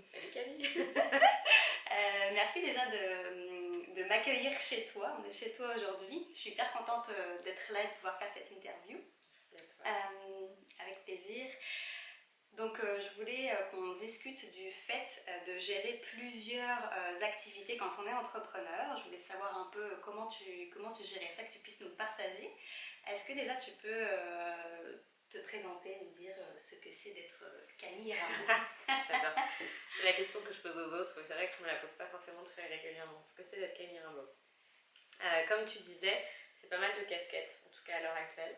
Salut Camille. Merci déjà de m'accueillir chez toi. On est chez toi aujourd'hui. Je suis hyper contente d'être là et de pouvoir faire cette interview. Avec plaisir. Donc je voulais qu'on discute du fait de gérer plusieurs activités quand on est entrepreneur. Je voulais savoir un peu comment tu gérais ça, que tu puisses nous partager. Est-ce que déjà tu peux te présenter, nous dire ce que c'est d'être Camille Rimbaud? J'adore. C'est la question que je pose aux autres, mais c'est vrai que je ne me la pose pas forcément très régulièrement. Ce que c'est d'être Camille Rimbaud. Comme tu disais, c'est pas mal de casquettes, en tout cas à l'heure actuelle.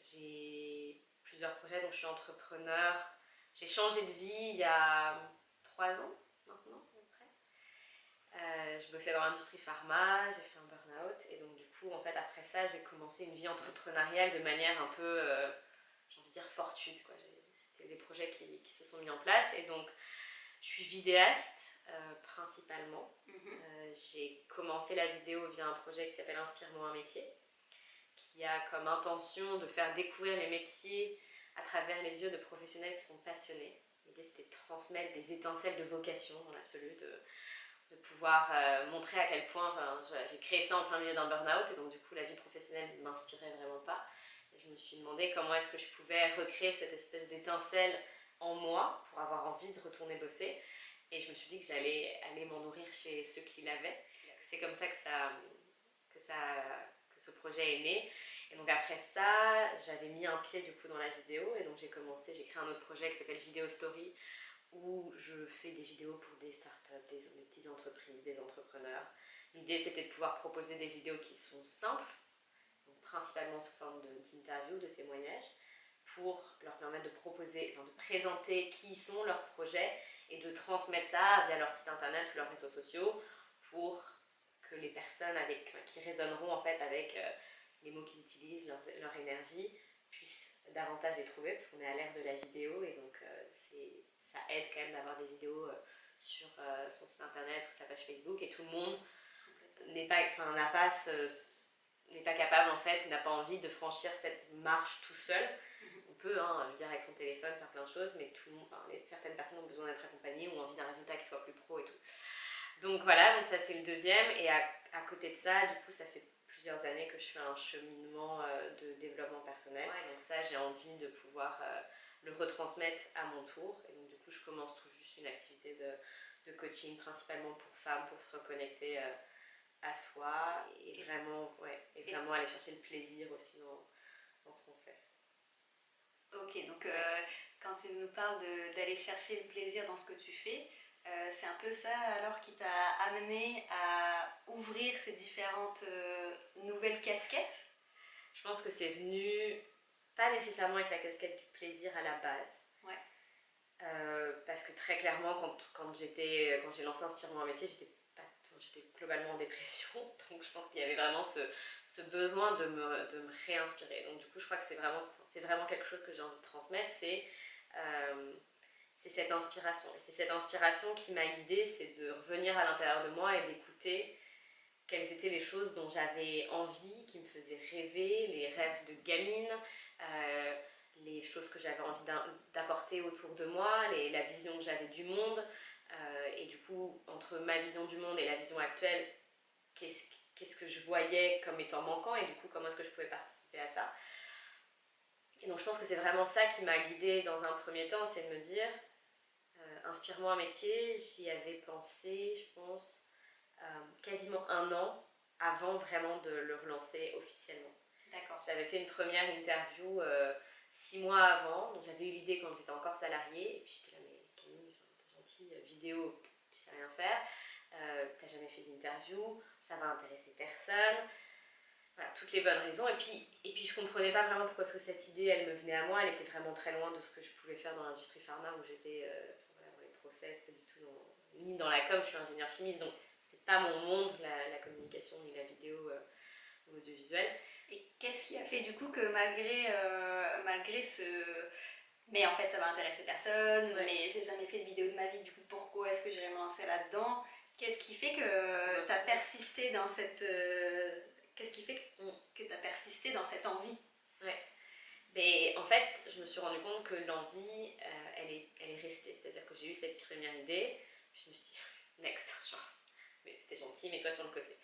J'ai plusieurs projets, donc je suis entrepreneur. J'ai changé de vie il y a 3 ans maintenant, à peu près. Je bossais dans l'industrie pharma, j'ai fait un burn-out, et donc du coup, en fait, après ça, j'ai commencé une vie entrepreneuriale de manière un peu, j'ai envie de dire, fortuite, quoi. C'était des projets qui se sont mis en place, et donc je suis vidéaste principalement. J'ai commencé la vidéo via un projet qui s'appelle Inspire-moi un métier, qui a comme intention de faire découvrir les métiers à travers les yeux de professionnels qui sont passionnés. L'idée, c'était de transmettre des étincelles de vocation dans l'absolu, de pouvoir montrer à quel point j'ai créé ça en plein milieu d'un burn-out, et donc du coup la vie professionnelle ne m'inspirait vraiment pas. Et je me suis demandé comment est-ce que je pouvais recréer cette espèce d'étincelle en moi pour avoir envie de retourner bosser, et je me suis dit que j'allais aller m'en nourrir chez ceux qui l'avaient. C'est comme ça que ce projet est né. Et donc après ça, j'avais mis un pied du coup dans la vidéo, et donc j'ai créé un autre projet qui s'appelle Vidéo Story, où je fais des vidéos pour des startups, des petites entreprises, des entrepreneurs. L'idée, c'était de pouvoir proposer des vidéos qui sont simples, donc principalement sous forme d'interviews, de témoignages, pour leur permettre de de présenter qui ils sont, leurs projets, et de transmettre ça via leur site internet ou leurs réseaux sociaux, pour que les personnes qui résonneront en fait avec les mots qu'ils utilisent, leur énergie, puissent davantage les trouver, parce qu'on est à l'ère de la vidéo, et donc ça aide quand même d'avoir des vidéos sur son site internet ou sa page Facebook, et tout le monde n'est pas capable en fait, n'a pas envie de franchir cette marche tout seul. On peut, dire avec son téléphone, faire plein de choses, mais certaines personnes ont besoin d'être accompagnées ou ont envie d'un résultat qui soit plus pro et tout. Donc voilà, ça c'est le deuxième, et à côté de ça, du coup, ça fait plusieurs années que je fais un cheminement de développement personnel. Ouais, donc ça, j'ai envie de pouvoir le retransmettre à mon tour, et donc du coup, je commence tout juste une activité de coaching, principalement pour femmes, pour se reconnecter à soi, et vraiment aller chercher le plaisir aussi dans ce qu'on fait. Ok, donc quand tu nous parles d'aller chercher le plaisir dans ce que tu fais, c'est un peu ça alors qui t'a amené à ouvrir ces différentes nouvelles casquettes? Je pense que c'est venu pas nécessairement avec la casquette du plaisir à la base. Ouais. Parce que très clairement, quand j'ai lancé Inspire-moi un métier, j'étais globalement en dépression, donc je pense qu'il y avait vraiment ce besoin de me réinspirer. Donc du coup, je crois que c'est vraiment quelque chose que j'ai envie de transmettre, c'est cette inspiration. Et c'est cette inspiration qui m'a guidée, c'est de revenir à l'intérieur de moi et d'écouter quelles étaient les choses dont j'avais envie, qui me faisaient rêver, les rêves de gamine, les choses que j'avais envie d'apporter autour de moi, la vision que j'avais du monde. Et du coup, entre ma vision du monde et la vision actuelle, qu'est-ce que je voyais comme étant manquant, et du coup, comment est-ce que je pouvais participer à ça. Et donc je pense que c'est vraiment ça qui m'a guidée dans un premier temps, c'est de me dire, inspire-moi un métier, j'y avais pensé, je pense, quasiment 1 an avant vraiment de le relancer officiellement. D'accord. J'avais fait une première interview 6 mois avant, donc j'avais eu l'idée quand j'étais encore salariée, et puis j'étais là, mais Camille, t'es gentille, vidéo, tu sais rien faire, t'as jamais fait d'interview, ça va intéresser personne. Voilà, toutes les bonnes raisons, et puis je comprenais pas vraiment pourquoi cette idée elle me venait à moi, elle était vraiment très loin de ce que je pouvais faire dans l'industrie pharma, où j'étais dans les process, pas du tout ni dans la com. Je suis ingénieure chimiste, donc c'est pas mon monde, la communication ni la vidéo ou l'audiovisuel. Et qu'est-ce qui a fait du coup que malgré ce... Mais en fait ça va intéresser personne, ouais, mais j'ai jamais fait de vidéo de ma vie, du coup pourquoi est-ce que j'irais me lancer là-dedans? Qu'est-ce qui fait que t'as persisté dans cette... Qu'est-ce qui fait que t'as persisté dans cette envie? Ouais. Mais en fait, je me suis rendu compte que l'envie, elle est restée. C'est-à-dire que j'ai eu cette première idée, je me suis dit, next, genre, mais c'était gentil, mets-toi sur le côté.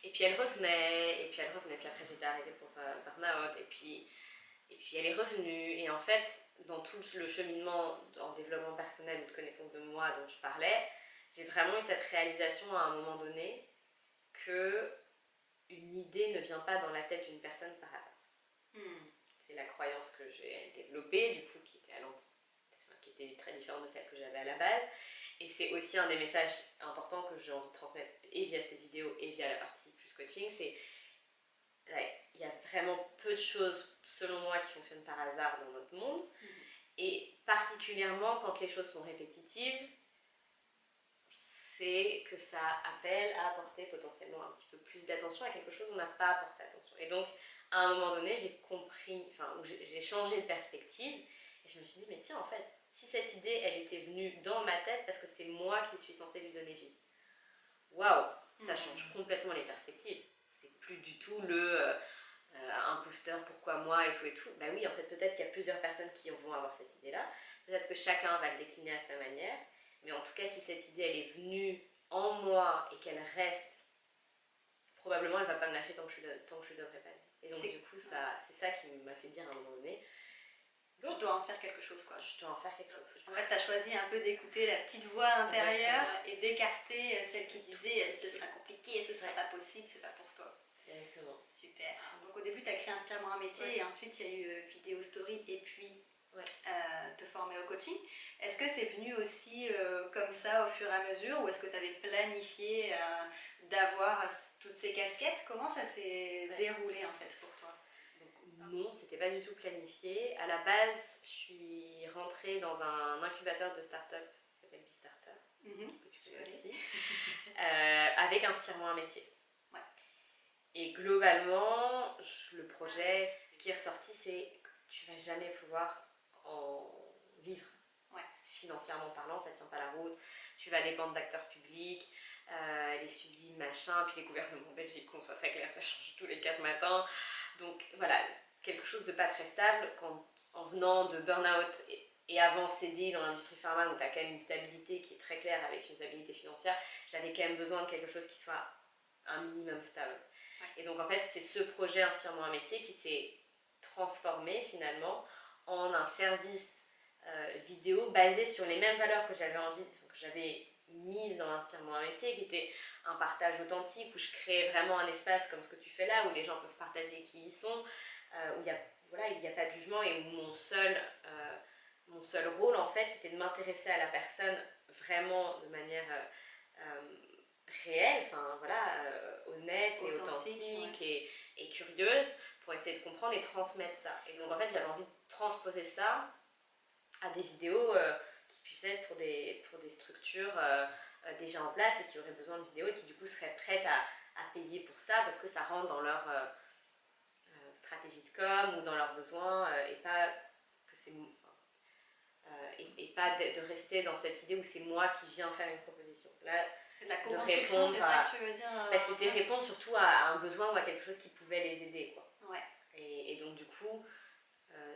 Et puis elle revenait, puis après j'étais arrêtée pour burn-out, et puis elle est revenue, et en fait, dans tout le cheminement en développement personnel ou de connaissance de moi dont je parlais, j'ai vraiment eu cette réalisation à un moment donné que une idée ne vient pas dans la tête d'une personne par hasard. C'est la croyance que j'ai développée, du coup, qui était très différente de celle que j'avais à la base. Et c'est aussi un des messages importants que j'ai envie de transmettre et via ces vidéos et via la partie plus coaching, c'est il y a vraiment peu de choses, selon moi, qui fonctionnent par hasard dans notre monde. Et particulièrement quand les choses sont répétitives, c'est que ça appelle à apporter potentiellement un petit peu plus d'attention à quelque chose où on n'a pas apporté attention. Et donc, à un moment donné, j'ai compris, j'ai changé de perspective, et je me suis dit, mais tiens, en fait, si cette idée, elle était venue dans ma tête, parce que c'est moi qui suis censée lui donner vie. Waouh, ça change complètement les perspectives. C'est plus du tout imposteur, pourquoi moi, et tout. Bah oui, en fait, peut-être qu'il y a plusieurs personnes qui vont avoir cette idée-là. Peut-être que chacun va le décliner à sa manière. Mais en tout cas, si cette idée, elle est venue en moi et qu'elle reste, probablement, elle ne va pas me lâcher tant que je ne devrais pas. Et donc, du coup, c'est ça qui m'a fait dire à un moment donné, je dois en faire quelque chose, quoi. Je dois en faire quelque chose. En fait, tu as choisi un peu d'écouter la petite voix intérieure et d'écarter celle qui disait ce sera compliqué, ce sera pas possible, c'est pas pour toi. Exactement. Super. Donc au début, tu as créé Inspire-moi un métier et ensuite il y a eu vidéo story et puis te former au coaching. Est-ce que c'est venu aussi comme ça au fur et à mesure ou est-ce que tu avais planifié d'avoir toutes ces casquettes? Comment ça s'est déroulé en fait pour toi? Non, c'était pas du tout planifié. À la base, je suis rentrée dans un incubateur de start-up qui s'appelle Bistarter, que tu connais aussi, avec Inspire-moi un métier. Ouais. Et globalement, le projet, ce qui est ressorti, c'est que tu vas jamais pouvoir en vivre. Ouais. Financièrement parlant, ça tient pas la route. Tu vas dépendre d'acteurs publics, les subsides, machin, puis les gouvernements belgiques, qu'on soit très clair, ça change tous les 4 matins. Donc voilà, quelque chose de pas très stable en venant de burn-out et avant CDI dans l'industrie pharma où tu as quand même une stabilité qui est très claire avec une stabilité financière, j'avais quand même besoin de quelque chose qui soit un minimum stable. Ouais. Et donc en fait, c'est ce projet Inspire-moi un métier qui s'est transformé finalement en un service vidéo basé sur les mêmes valeurs que j'avais mises dans Inspire-moi un métier, qui était un partage authentique, où je créais vraiment un espace comme ce que tu fais là, où les gens peuvent partager qui ils sont, où il n'y a pas de jugement et où mon seul rôle en fait c'était de m'intéresser à la personne vraiment de manière réelle, honnête et authentique et curieuse pour essayer de comprendre et transmettre ça. Et donc en fait j'avais envie de transposer ça à des vidéos qui puissent être pour des structures déjà en place et qui auraient besoin de vidéos et qui du coup seraient prêtes à payer pour ça parce que ça rentre dans leur stratégie de com ou dans leurs besoins et pas que c'est et pas de rester dans cette idée où c'est moi qui viens faire une proposition. Là, c'est de la co-construction, c'est ça que tu veux dire c'était répondre surtout à un besoin ou à quelque chose qui pouvait les aider, quoi. Ouais. Et donc du coup,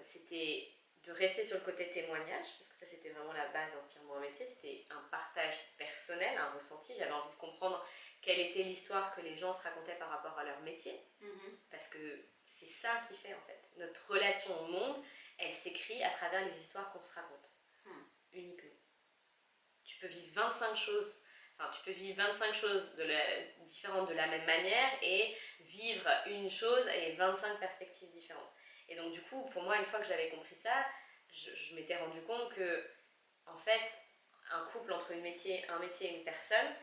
c'était de rester sur le côté témoignage, parce que ça c'était vraiment la base d'Inspire-moi un métier, c'était un partage personnel, un ressenti, j'avais envie de comprendre quelle était l'histoire que les gens se racontaient par rapport à leur métier, parce que c'est ça qui fait en fait. Notre relation au monde, elle s'écrit à travers les histoires qu'on se raconte, uniquement. Tu peux vivre 25 choses différentes de la même manière et vivre une chose et 25 perspectives différentes. Et donc du coup, pour moi, une fois que j'avais compris ça, je m'étais rendu compte que, en fait, un couple entre un métier et une personne,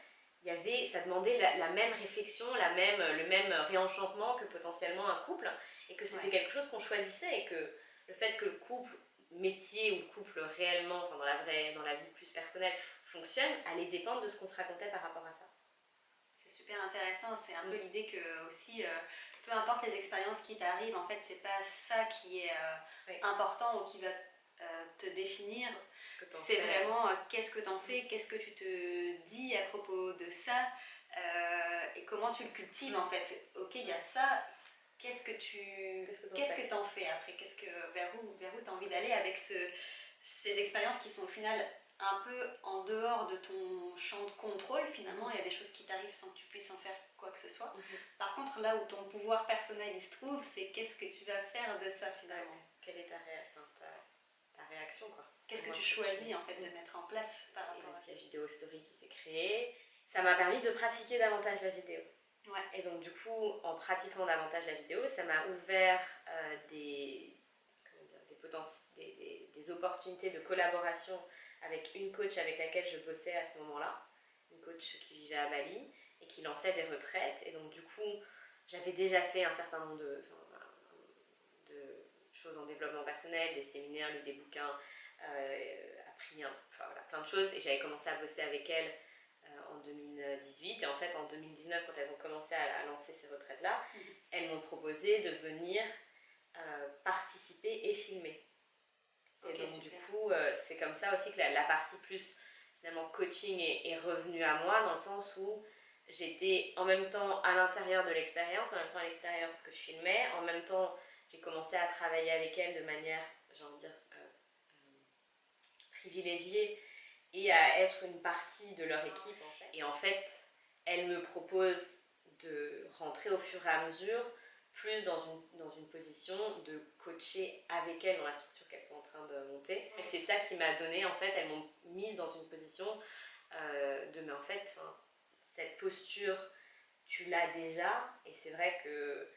ça demandait la même réflexion, le même réenchantement que potentiellement un couple, et que c'était quelque chose qu'on choisissait, et que le fait que le couple métier ou le couple réellement, dans la vie plus personnelle, fonctionne, allait dépendre de ce qu'on se racontait par rapport à ça. C'est super intéressant, c'est un peu l'idée que aussi, peu importe les expériences qui t'arrivent, en fait, c'est pas ça qui est important ou qui va te définir. C'est vraiment qu'est-ce que t'en fais, qu'est-ce que tu te dis à propos de ça et comment tu le cultives en fait. Ok, il y a ça, qu'est-ce que t'en fais après, vers où t'as envie d'aller avec ces expériences qui sont au final un peu en dehors de ton champ de contrôle finalement, il y a des choses qui t'arrivent sans que tu puisses en faire quoi que ce soit. Par contre, là où ton pouvoir personnel il se trouve, c'est qu'est-ce que tu vas faire de ça finalement. Quelle est ta réaction quoi. Qu'est-ce que tu choisis en fait de mettre en place par rapport à ça. La vidéo story qui s'est créée, ça m'a permis de pratiquer davantage la vidéo. Ouais. Et donc du coup, en pratiquant davantage la vidéo, ça m'a ouvert des opportunités de collaboration avec une coach avec laquelle je bossais à ce moment-là, une coach qui vivait à Bali et qui lançait des retraites. Et donc du coup, j'avais déjà fait un certain nombre de choses en développement personnel, des séminaires, lu des bouquins, appris plein de choses. Et j'avais commencé à bosser avec elle en 2018. Et en fait, en 2019, quand elles ont commencé à lancer ces retraites-là, elles m'ont proposé de venir participer et filmer. Et donc super. Du coup, c'est comme ça aussi que la partie plus finalement coaching est revenue à moi, dans le sens où j'étais en même temps à l'intérieur de l'expérience, en même temps à l'extérieur parce que je filmais, en même temps j'ai commencé à travailler avec elles de manière, j'ai envie de dire, privilégiée et à être une partie de leur équipe en fait. Et en fait, elles me proposent de rentrer au fur et à mesure plus dans une position de coacher avec elles dans la structure qu'elles sont en train de monter. Et c'est ça qui m'a donné, en fait, elles m'ont mise dans une position mais en fait, cette posture, tu l'as déjà. Et c'est vrai que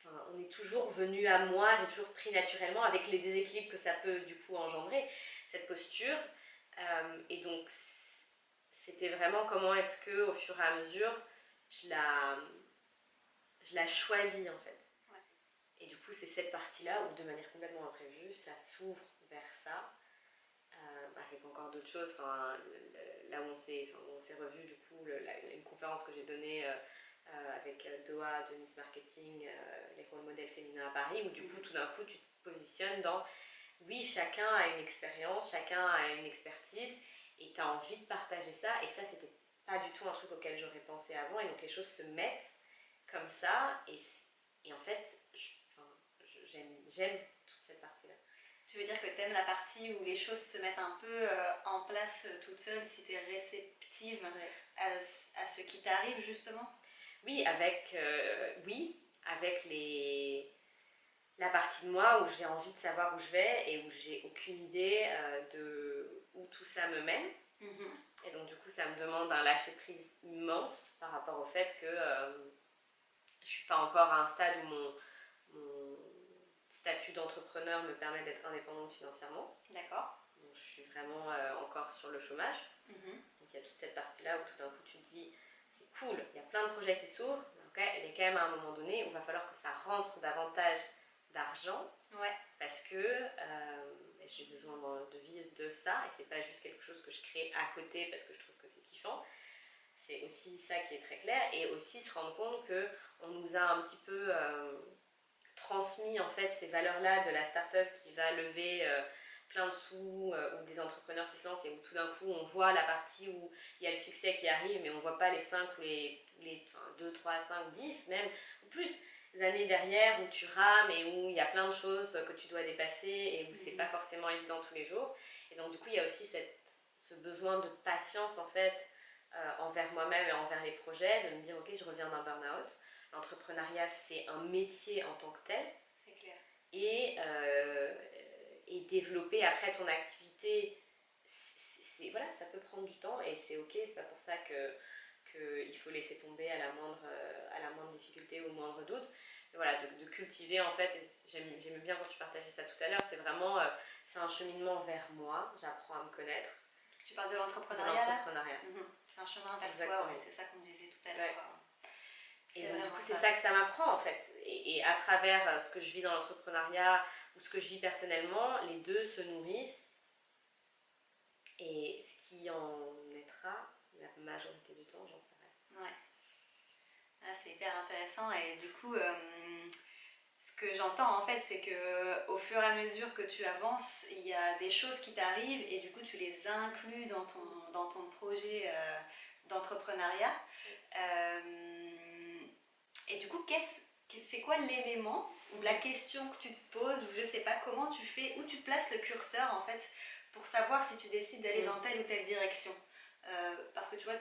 on est toujours venu à moi, j'ai toujours pris naturellement, avec les déséquilibres que ça peut du coup engendrer, cette posture. Et donc, c'était vraiment comment est-ce que, au fur et à mesure, je la choisis en fait. Ouais. Et du coup, c'est cette partie-là où, de manière complètement imprévue, ça s'ouvre vers ça, avec encore d'autres choses. Là où on s'est revus, du coup, une conférence que j'ai donnée avec Doha de Nice Marketing, les rôles modèles féminins à Paris, où du coup, tout d'un coup, tu te positionnes dans oui, chacun a une expérience, chacun a une expertise, et tu as envie de partager ça. Et ça, c'était pas du tout un truc auquel j'aurais pensé avant. Et donc, les choses se mettent comme ça. Et en fait, j'aime toute cette partie-là. Tu veux dire que tu aimes la partie où les choses se mettent un peu en place toutes seules, si tu es réceptive à ce qui t'arrive, justement? Oui, avec la partie de moi où j'ai envie de savoir où je vais et où j'ai aucune idée de où tout ça me mène. Et donc du coup ça me demande un lâcher prise immense par rapport au fait que je suis pas encore à un stade où mon statut d'entrepreneur me permet d'être indépendante financièrement. D'accord. Donc je suis vraiment encore sur le chômage. Donc il y a toute cette partie là où tout d'un coup tu te dis c'est cool, il y a plein de projets qui s'ouvrent, mais il est quand même à un moment donné où il va falloir que ça rentre davantage d'argent, parce que j'ai besoin de vivre de ça, et c'est pas juste quelque chose que je crée à côté parce que je trouve que c'est kiffant. C'est aussi ça qui est très clair, et aussi se rendre compte que on nous a un petit peu transmis en fait ces valeurs-là de la start-up qui va lever plein de sous, ou des entrepreneurs qui se lancent et où tout d'un coup on voit la partie où il y a le succès qui arrive, mais on voit pas les 5 ou les 2, 3, 5, 10 même, ou plus années derrière où tu rames et où il y a plein de choses que tu dois dépasser et où c'est pas forcément évident tous les jours. Et donc du coup il y a aussi ce besoin de patience en fait envers moi-même et envers les projets, de me dire ok, je reviens d'un burn-out. L'entrepreneuriat c'est un métier en tant que tel. C'est clair. Et développer après ton activité, voilà, ça peut prendre du temps et c'est ok, c'est pas pour ça qu'il faut laisser tomber à la moindre difficulté ou au moindre doute. Mais voilà, de cultiver en fait, j'aime bien quand tu partageais ça tout à l'heure, c'est vraiment c'est un cheminement vers moi, j'apprends à me connaître. Tu parles de l'entrepreneuriat là ? C'est un chemin vers soi, ouais, c'est ça qu'on disait tout à l'heure. Et donc, du coup, c'est ça que ça m'apprend en fait. Et à travers ce que je vis dans l'entrepreneuriat ou ce que je vis personnellement, les deux se nourrissent. Et ce qui en naîtra, la majorité du temps, j'en sais rien. Ouais. Ah, c'est hyper intéressant. Et du coup, ce que j'entends en fait, c'est qu'au fur et à mesure que tu avances, il y a des choses qui t'arrivent et du coup, tu les inclus dans ton projet d'entrepreneuriat. Et du coup, c'est quoi l'élément ou la question que tu te poses, ou je sais pas comment tu fais, où tu places le curseur en fait pour savoir si tu décides d'aller Mm. dans telle ou telle direction. Parce que tu vois,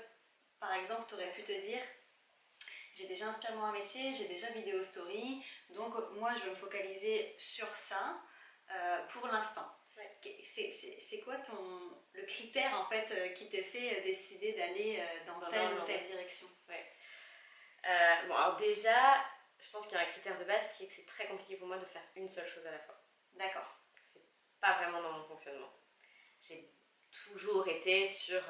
par exemple, tu aurais pu te dire, j'ai déjà inspiré un métier, j'ai déjà vidéo story, donc moi je vais me focaliser sur ça pour l'instant. Ouais. C'est quoi le critère en fait qui te fait décider d'aller dans telle ou telle direction? Ouais. Bon, alors déjà, je pense qu'il y a un critère de base qui est que c'est très compliqué pour moi de faire une seule chose à la fois. D'accord. C'est pas vraiment dans mon fonctionnement. J'ai toujours été sur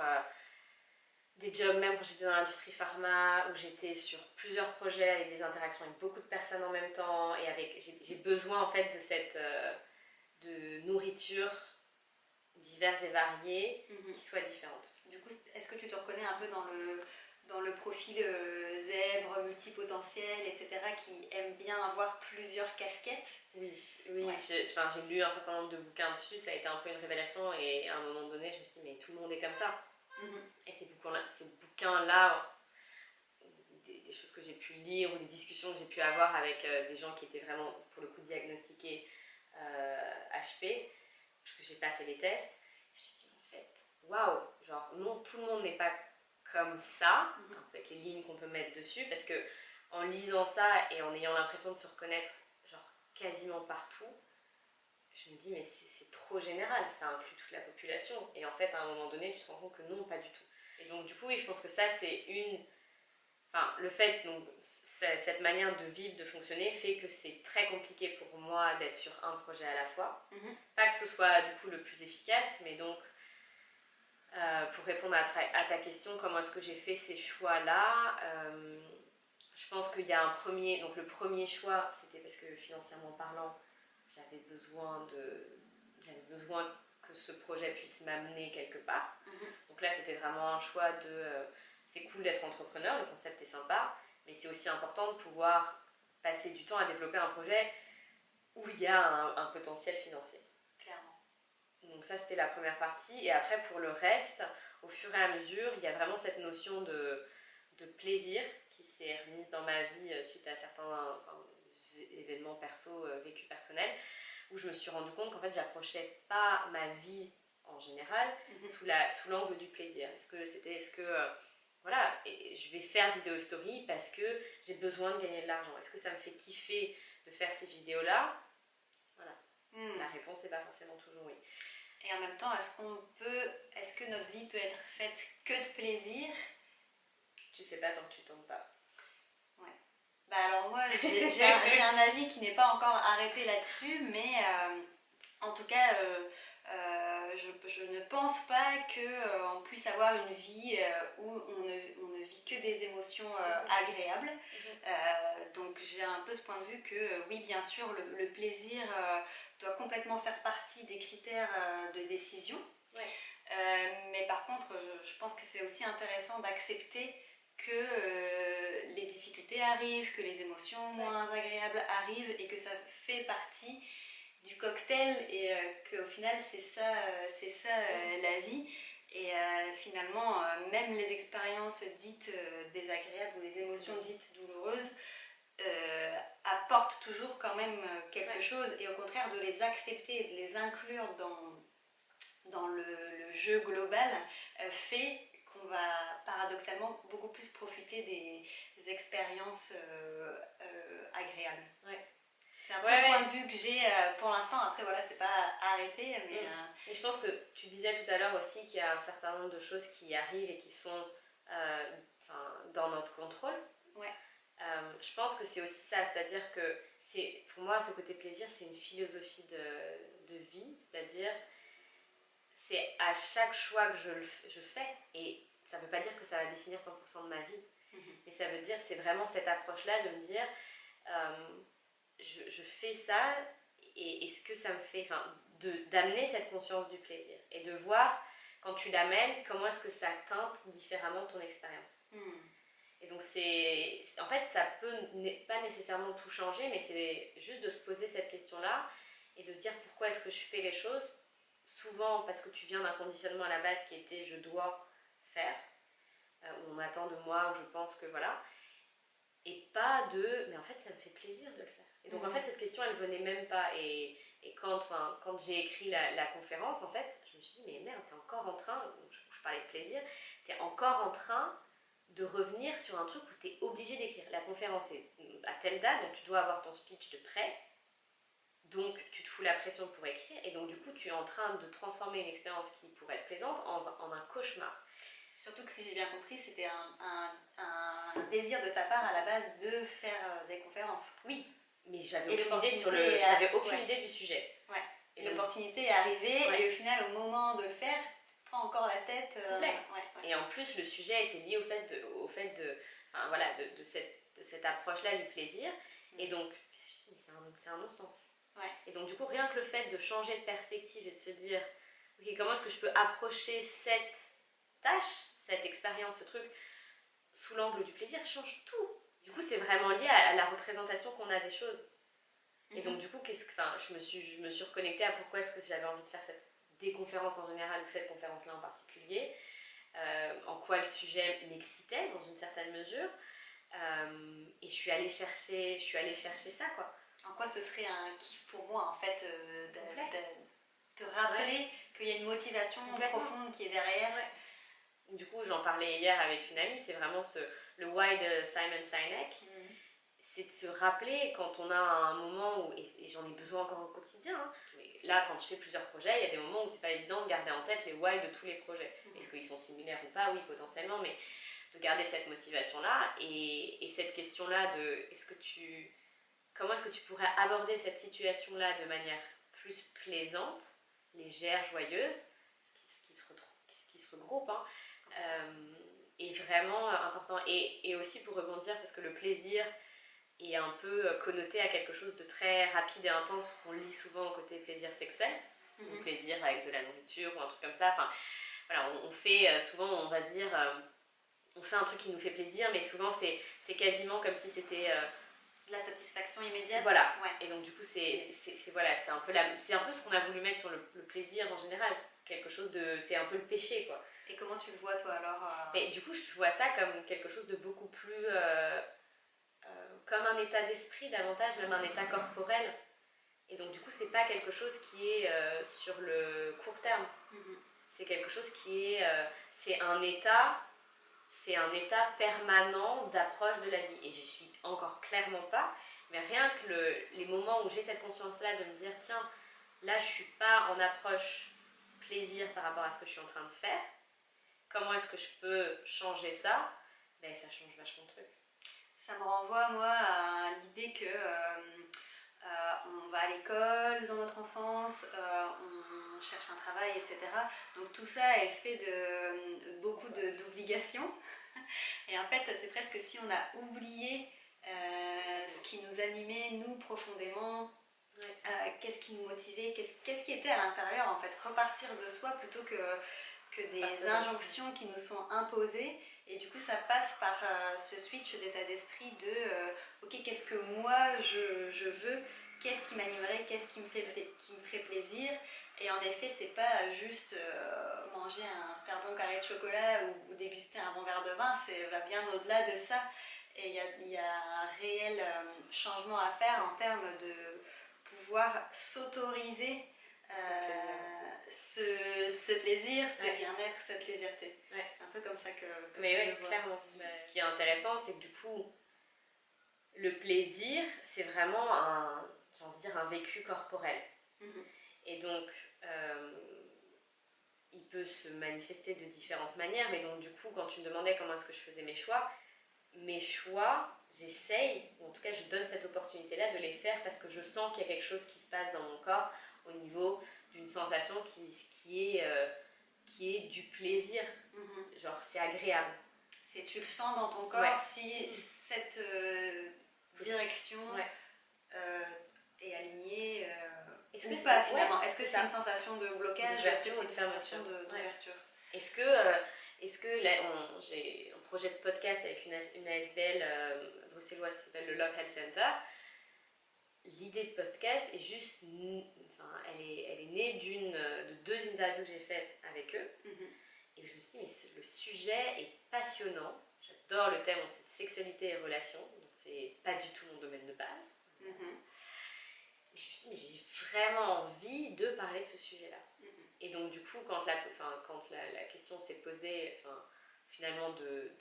des jobs, même quand j'étais dans l'industrie pharma, où j'étais sur plusieurs projets avec des interactions avec beaucoup de personnes en même temps, et j'ai besoin en fait de cette de nourriture diverses et variées qui soient différentes. Du coup, est-ce que tu te reconnais un peu dans le profil zèbre, multipotentiel, etc., qui aime bien avoir plusieurs casquettes? Oui, oui, Ouais. j'ai lu un certain nombre de bouquins dessus, ça a été un peu une révélation, et à un moment donné, je me suis dit, mais tout le monde est comme ça. Et ces bouquins-là, des choses que j'ai pu lire ou des discussions que j'ai pu avoir avec des gens qui étaient vraiment, pour le coup, diagnostiqués HP, parce que j'ai pas fait les tests, je me suis dit, en fait, waouh, genre, non, tout le monde n'est pas comme ça, avec les lignes qu'on peut mettre dessus, parce que en lisant ça et en ayant l'impression de se reconnaître, genre, quasiment partout, je me dis, mais c'est trop général, ça inclut toute la population. Et en fait, à un moment donné, tu te rends compte que non, pas du tout. Et donc, du coup, oui, je pense que ça, c'est Enfin, le fait, donc, cette manière de vivre, de fonctionner, fait que c'est très compliqué pour moi d'être sur un projet à la fois. Pas que ce soit, du coup, le plus efficace, mais donc, pour répondre à ta question, comment est-ce que j'ai fait ces choix-là, je pense qu'il y a un premier... Donc, le premier choix, c'était parce que, financièrement parlant, j'avais besoin que ce projet puisse m'amener quelque part. Donc là, c'était vraiment un choix de... c'est cool d'être entrepreneur, le concept est sympa, mais c'est aussi important de pouvoir passer du temps à développer un projet où il y a un potentiel financier. Clairement. Donc ça, c'était la première partie. Et après, pour le reste, au fur et à mesure, il y a vraiment cette notion de plaisir qui s'est remise dans ma vie suite à certains événements perso, vécus personnels, où je me suis rendu compte qu'en fait, j'approchais pas ma vie en général sous l'angle du plaisir. Voilà, et je vais faire vidéo story parce que j'ai besoin de gagner de l'argent. Est-ce que ça me fait kiffer de faire ces vidéos-là? Voilà. La réponse n'est pas forcément toujours oui. Et en même temps, est-ce que notre vie peut être faite que de plaisir? Tu sais pas tant que tu tombes pas. Ouais. Bah alors moi, j'ai un avis qui n'est pas encore arrêté là-dessus, mais en tout cas, je ne pense pas qu'on puisse avoir une vie où on ne vit que des émotions agréables. Donc j'ai un peu ce point de vue que oui, bien sûr, le plaisir doit complètement faire partie des critères de décision. Ouais. Mais par contre, je pense que c'est aussi intéressant d'accepter que les difficultés arrivent, que les émotions moins agréables arrivent et que ça fait partie du cocktail et qu'au final c'est ça la vie. Et finalement, même les expériences dites désagréables ou les émotions dites douloureuses apportent toujours quand même quelque chose, et au contraire de les accepter et de les inclure dans le jeu global fait qu'on va paradoxalement beaucoup plus profiter des expériences agréables. Ouais. C'est un peu le point de vue que j'ai pour l'instant. Après voilà, c'est pas arrêté, mais et je pense que tu disais tout à l'heure aussi qu'il y a un certain nombre de choses qui arrivent et qui sont dans notre contrôle. Ouais. Je pense que c'est aussi ça, c'est-à-dire que pour moi, ce côté plaisir, c'est une philosophie de vie, c'est-à-dire c'est à chaque choix que je fais, et ça ne veut pas dire que ça va définir 100% de ma vie, mais ça veut dire, c'est vraiment cette approche-là de me dire, je fais ça, et est-ce que ça me fait, d'amener cette conscience du plaisir, et de voir, quand tu l'amènes, comment est-ce que ça teinte différemment ton expérience. Et donc en fait, ça peut pas nécessairement tout changer, mais c'est juste de se poser cette question-là, et de se dire pourquoi est-ce que je fais les choses, souvent parce que tu viens d'un conditionnement à la base qui était je dois faire, où on attend de moi, où je pense que voilà, et pas de mais en fait ça me fait plaisir de le faire. Et donc en fait cette question elle venait même pas, et quand j'ai écrit la conférence, en fait je me me suis dit, mais merde, t'es encore en train, je parlais de plaisir, t'es encore en train de revenir sur un truc où t'es obligé d'écrire. La conférence est à telle date, donc tu dois avoir ton speech de prêt, donc tu te fous la pression pour écrire, et donc du coup tu es en train de transformer une expérience qui pourrait être plaisante en un cauchemar. Surtout que si j'ai bien compris, c'était un désir de ta part à la base de faire des conférences. Oui, mais j'avais aucune idée du sujet. Ouais. Et l'opportunité est arrivée, ouais. Et au final, au moment de le faire, tu te prends encore la tête. Et en plus, le sujet a été lié de cette approche-là du plaisir. Et donc, c'est un non-sens. Ouais. Et donc, du coup, rien que le fait de changer de perspective et de se dire, ok, comment est-ce que je peux approcher cette tâche, cette expérience, ce truc, sous l'angle du plaisir, change tout. Du coup, c'est vraiment lié à la représentation qu'on a des choses. Et donc, du coup, je me suis reconnectée à pourquoi est-ce que j'avais envie de faire des conférences en général ou cette conférence-là en particulier. En quoi le sujet m'excitait dans une certaine mesure. Et je suis allée chercher ça, quoi. En quoi ce serait un kiff pour moi, en fait, de rappeler qu'il y a une motivation profonde qui est derrière. Ouais. Du coup, j'en parlais hier avec une amie, c'est vraiment le why de Simon Sinek. C'est de se rappeler quand on a un moment où, et j'en ai besoin encore au quotidien, hein, mais là quand tu fais plusieurs projets, il y a des moments où c'est pas évident de garder en tête les why de tous les projets. Est-ce qu'ils sont similaires ou pas? Oui, potentiellement, mais de garder cette motivation-là et cette question-là de comment est-ce que tu pourrais aborder cette situation-là de manière plus plaisante, légère, joyeuse, ce qui se regroupe, hein, est vraiment important. Et aussi pour rebondir, parce que le plaisir est un peu connoté à quelque chose de très rapide et intense, parce qu'on lit souvent au côté plaisir sexuel, ou plaisir avec de la nourriture ou un truc comme ça. Enfin, voilà, on fait souvent, on va se dire, on fait un truc qui nous fait plaisir, mais souvent c'est quasiment comme si c'était de la satisfaction immédiate. Voilà. Ouais. Et donc du coup c'est un peu ce qu'on a voulu mettre sur le plaisir en général. Quelque chose c'est un peu le péché, quoi. Et comment tu le vois, toi, alors Et du coup, je vois ça comme quelque chose de beaucoup plus comme un état d'esprit davantage, même un état corporel. Et donc du coup, c'est pas quelque chose qui est sur le court terme. C'est quelque chose qui est c'est un état permanent d'approche de la vie. Et je suis encore clairement pas, mais rien que les moments où j'ai cette conscience-là de me dire, tiens, là je suis pas en approche plaisir par rapport à ce que je suis en train de faire, comment est-ce que je peux changer ça? Ben ça change vachement de trucs. Ça me renvoie, moi, à l'idée que on va à l'école dans notre enfance, on cherche un travail, etc. Donc tout ça est fait de beaucoup d'obligations. Et en fait, c'est presque si on a oublié ce qui nous animait, nous, profondément, qu'est-ce qui nous motivait, qu'est-ce qui était à l'intérieur, en fait. Repartir de soi plutôt que des injonctions qui nous sont imposées. Et du coup, ça passe par ce switch d'état d'esprit de ok, qu'est-ce que moi je veux, qu'est-ce qui m'animerait, qu'est-ce qui me ferait plaisir. Et en effet, c'est pas juste manger un super bon carré de chocolat ou déguster un bon verre de vin, va bien au-delà de ça. Et il y a un réel changement à faire en termes de pouvoir s'autoriser ce plaisir, ce bien-être, cette légèreté. Ouais. C'est un peu comme ça que mais oui, clairement. Ce qui est intéressant, c'est que du coup, le plaisir, c'est vraiment un vécu corporel. Et donc, il peut se manifester de différentes manières, mais donc du coup, quand tu me demandais comment est-ce que je faisais mes choix, j'essaye, ou en tout cas je donne cette opportunité-là de les faire parce que je sens qu'il y a quelque chose qui se passe dans mon corps au niveau d'une sensation qui est du plaisir. Genre, c'est agréable. Tu le sens dans ton corps si cette direction est alignée ou pas finalement. Est-ce que c'est une sensation de blocage ou est-ce que c'est une sensation d'ouverture? Est-ce que là, j'ai un projet de podcast avec une ASBL bruxelloise qui s'appelle le Love Health Center. L'idée de podcast est juste, elle est née de 2 interviews que j'ai faites avec eux. Et je me suis dit, mais le sujet est passionnant. J'adore le thème, c'est sexualité et relations. Donc c'est pas du tout mon domaine de base. Et je me suis dit, mais j'ai vraiment envie de parler de ce sujet-là. Et donc du coup, quand la question s'est posée, finalement,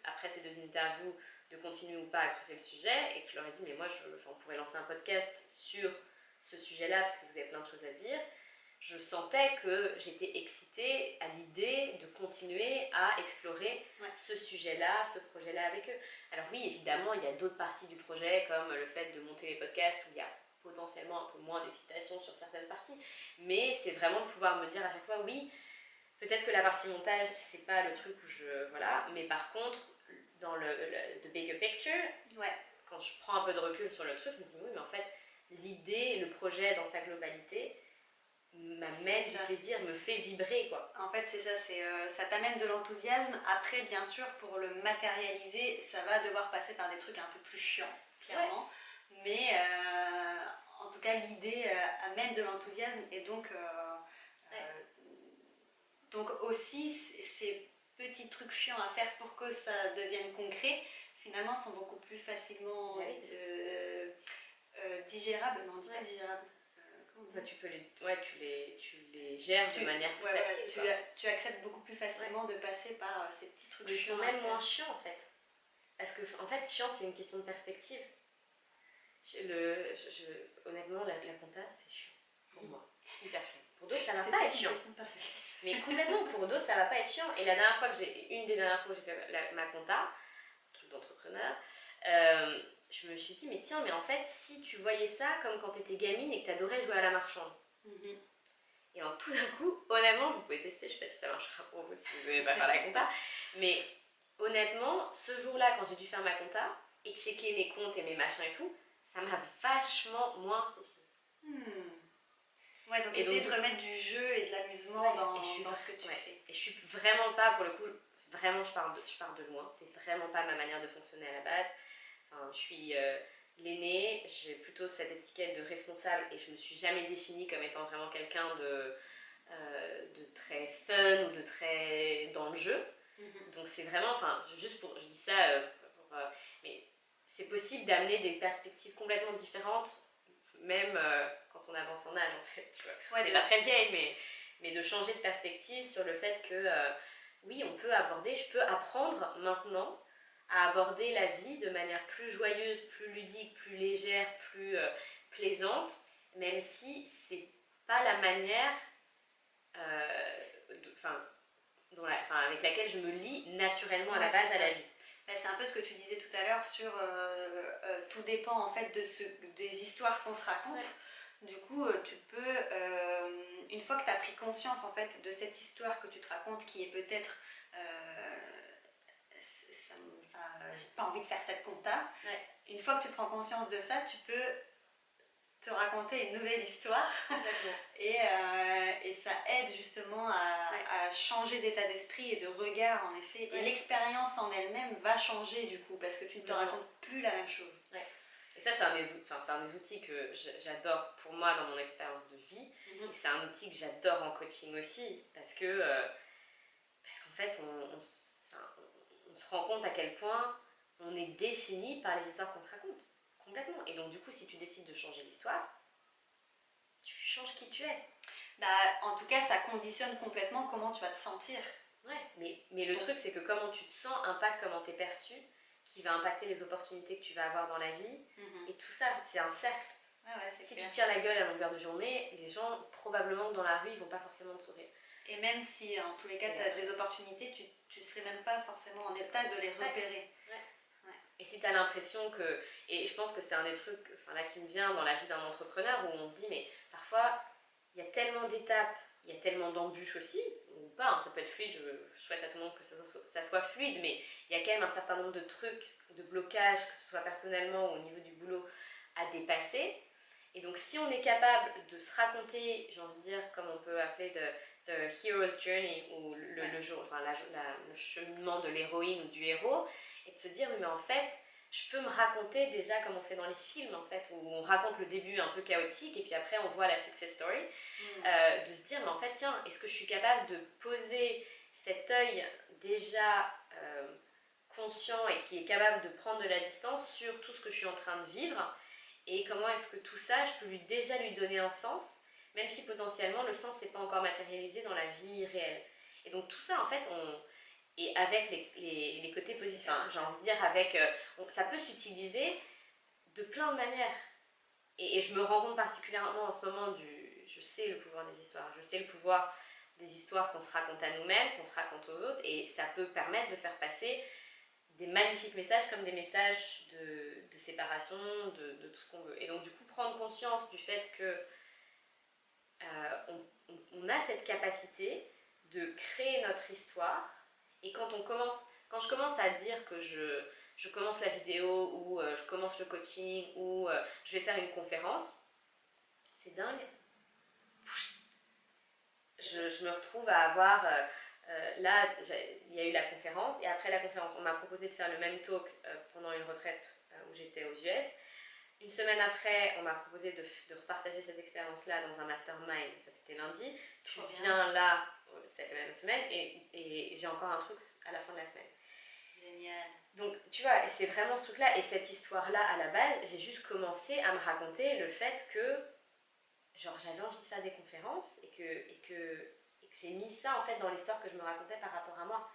après ces 2 interviews, de continuer ou pas à creuser le sujet, et que je leur ai dit, mais moi, on pourrait lancer un podcast sur ce sujet-là, parce que vous avez plein de choses à dire, je sentais que j'étais excitée à l'idée de continuer à explorer ce sujet-là, ce projet-là avec eux. Alors oui, évidemment, il y a d'autres parties du projet, comme le fait de monter les podcasts, où il y a potentiellement un peu moins d'excitation sur certaines parties, mais c'est vraiment de pouvoir me dire à chaque fois, oui, peut-être que la partie montage, c'est pas le truc où voilà, mais par contre, dans the bigger picture, quand je prends un peu de recul sur le truc, je me dis, oui, mais en fait, l'idée, le projet dans sa globalité, m'amène du plaisir, me fait vibrer, quoi. En fait, c'est ça, ça t'amène de l'enthousiasme. Après, bien sûr, pour le matérialiser, ça va devoir passer par des trucs un peu plus chiants, clairement. Mais en tout cas, l'idée amène de l'enthousiasme et donc aussi, ces petits trucs chiants à faire pour que ça devienne concret, finalement, sont beaucoup plus facilement digérables. Non, on dit pas digérables. Tu les gères de manière plus facile. Tu acceptes beaucoup plus facilement de passer par ces petits trucs chiants. Ils sont même moins chiants en fait. Parce que en fait, chiant, c'est une question de perspective. Honnêtement, la compta, c'est chiant pour moi. Hyper chiant. Pour d'autres, ça va pas être chiant. Mais complètement, pour d'autres, ça va pas être chiant. Et une des dernières fois que j'ai fait ma compta, truc d'entrepreneur, je me suis dit, mais tiens, mais en fait, si tu voyais ça comme quand tu étais gamine et que tu adorais jouer à la marchande. Et alors, tout d'un coup, honnêtement, vous pouvez tester, je sais pas si ça marchera pour vous si vous n'aimez pas faire la compta, mais honnêtement, ce jour-là, quand j'ai dû faire ma compta et checker mes comptes et mes machins et tout, ça m'a vachement moins fait. Ouais, donc essayer de remettre du jeu et de l'amusement dans ce que tu fais. Et je suis vraiment pas, pour le coup, vraiment je pars de loin, c'est vraiment pas ma manière de fonctionner à la base. Enfin, je suis l'aînée, j'ai plutôt cette étiquette de responsable et je me suis jamais définie comme étant vraiment quelqu'un de très fun ou de très dans le jeu. Donc c'est vraiment, je dis ça, mais c'est possible d'amener des perspectives complètement différentes, même quand on avance en âge en fait. Tu vois. On n'est pas très vieille, mais de changer de perspective sur le fait que oui, je peux apprendre maintenant à aborder la vie de manière plus joyeuse, plus ludique, plus légère, plus plaisante, même si c'est pas la manière avec laquelle je me lie naturellement à la base à la vie. C'est un peu ce que tu disais tout à l'heure sur tout dépend en fait des histoires qu'on se raconte. Du coup, tu peux, une fois que tu as pris conscience en fait de cette histoire que tu te racontes qui est peut-être j'ai pas envie de faire cette compta. Une fois que tu prends conscience de ça, tu peux te raconter une nouvelle histoire et ça aide justement à changer d'état d'esprit et de regard en effet. Et l'expérience en elle-même va changer du coup parce que tu ne te racontes plus la même chose. Et ça, c'est un des outils que j'adore pour moi dans mon expérience de vie. Et c'est un outil que j'adore en coaching aussi parce qu'en fait, on se rend compte à quel point on est défini par les histoires qu'on se raconte. Complètement. Et donc, du coup, si tu décides de changer l'histoire, tu changes qui tu es. En tout cas, ça conditionne complètement comment tu vas te sentir. Mais le truc, c'est que comment tu te sens impacte comment tu es perçu, qui va impacter les opportunités que tu vas avoir dans la vie. Et tout ça, c'est un cercle. Si tu tires la gueule à longueur de journée, les gens, probablement dans la rue, ils vont pas forcément te sourire. Et même si, en tous les cas, tu as des opportunités, tu serais même pas forcément en état de les repérer. Et si tu as l'impression que... Et je pense que c'est un des trucs là, qui me vient dans la vie d'un entrepreneur où on se dit, mais parfois, il y a tellement d'étapes, il y a tellement d'embûches aussi, ou pas, ça peut être fluide, je souhaite à tout le monde que ça soit fluide, mais il y a quand même un certain nombre de trucs, de blocages, que ce soit personnellement ou au niveau du boulot, à dépasser. Et donc si on est capable de se raconter, j'ai envie de dire, comme on peut appeler the hero's journey, ou le cheminement de l'héroïne ou du héros, et de se dire, oui mais en fait, je peux me raconter déjà comme on fait dans les films en fait, où on raconte le début un peu chaotique et puis après on voit la success story, de se dire, mais en fait tiens, est-ce que je suis capable de poser cet œil déjà conscient et qui est capable de prendre de la distance sur tout ce que je suis en train de vivre, et comment est-ce que tout ça, je peux déjà lui donner un sens, même si potentiellement le sens n'est pas encore matérialisé dans la vie réelle. Et donc tout ça, en fait, et avec les côtés positifs, hein, j'ai envie de dire, ça peut s'utiliser de plein de manières. Et je me rends compte particulièrement en ce moment je sais le pouvoir des histoires, je sais le pouvoir des histoires qu'on se raconte à nous-mêmes, qu'on se raconte aux autres, et ça peut permettre de faire passer des magnifiques messages comme des messages de séparation, de tout ce qu'on veut. Et donc du coup, prendre conscience du fait que on a cette capacité de créer notre histoire, et quand je commence à dire que je commence la vidéo, ou je commence le coaching, ou je vais faire une conférence, c'est dingue. Je me retrouve à avoir... là, il y a eu la conférence, et après la conférence, on m'a proposé de faire le même talk pendant une retraite où j'étais aux US. Une semaine après, on m'a proposé de repartager cette expérience-là dans un mastermind, ça c'était lundi. Tu viens là cette même semaine, et j'ai encore un truc à la fin de la semaine. Génial. Donc, tu vois, c'est vraiment ce truc-là, et cette histoire-là, à la base, j'ai juste commencé à me raconter le fait que, genre, j'avais envie de faire des conférences, et que j'ai mis ça, en fait, dans l'histoire que je me racontais par rapport à moi.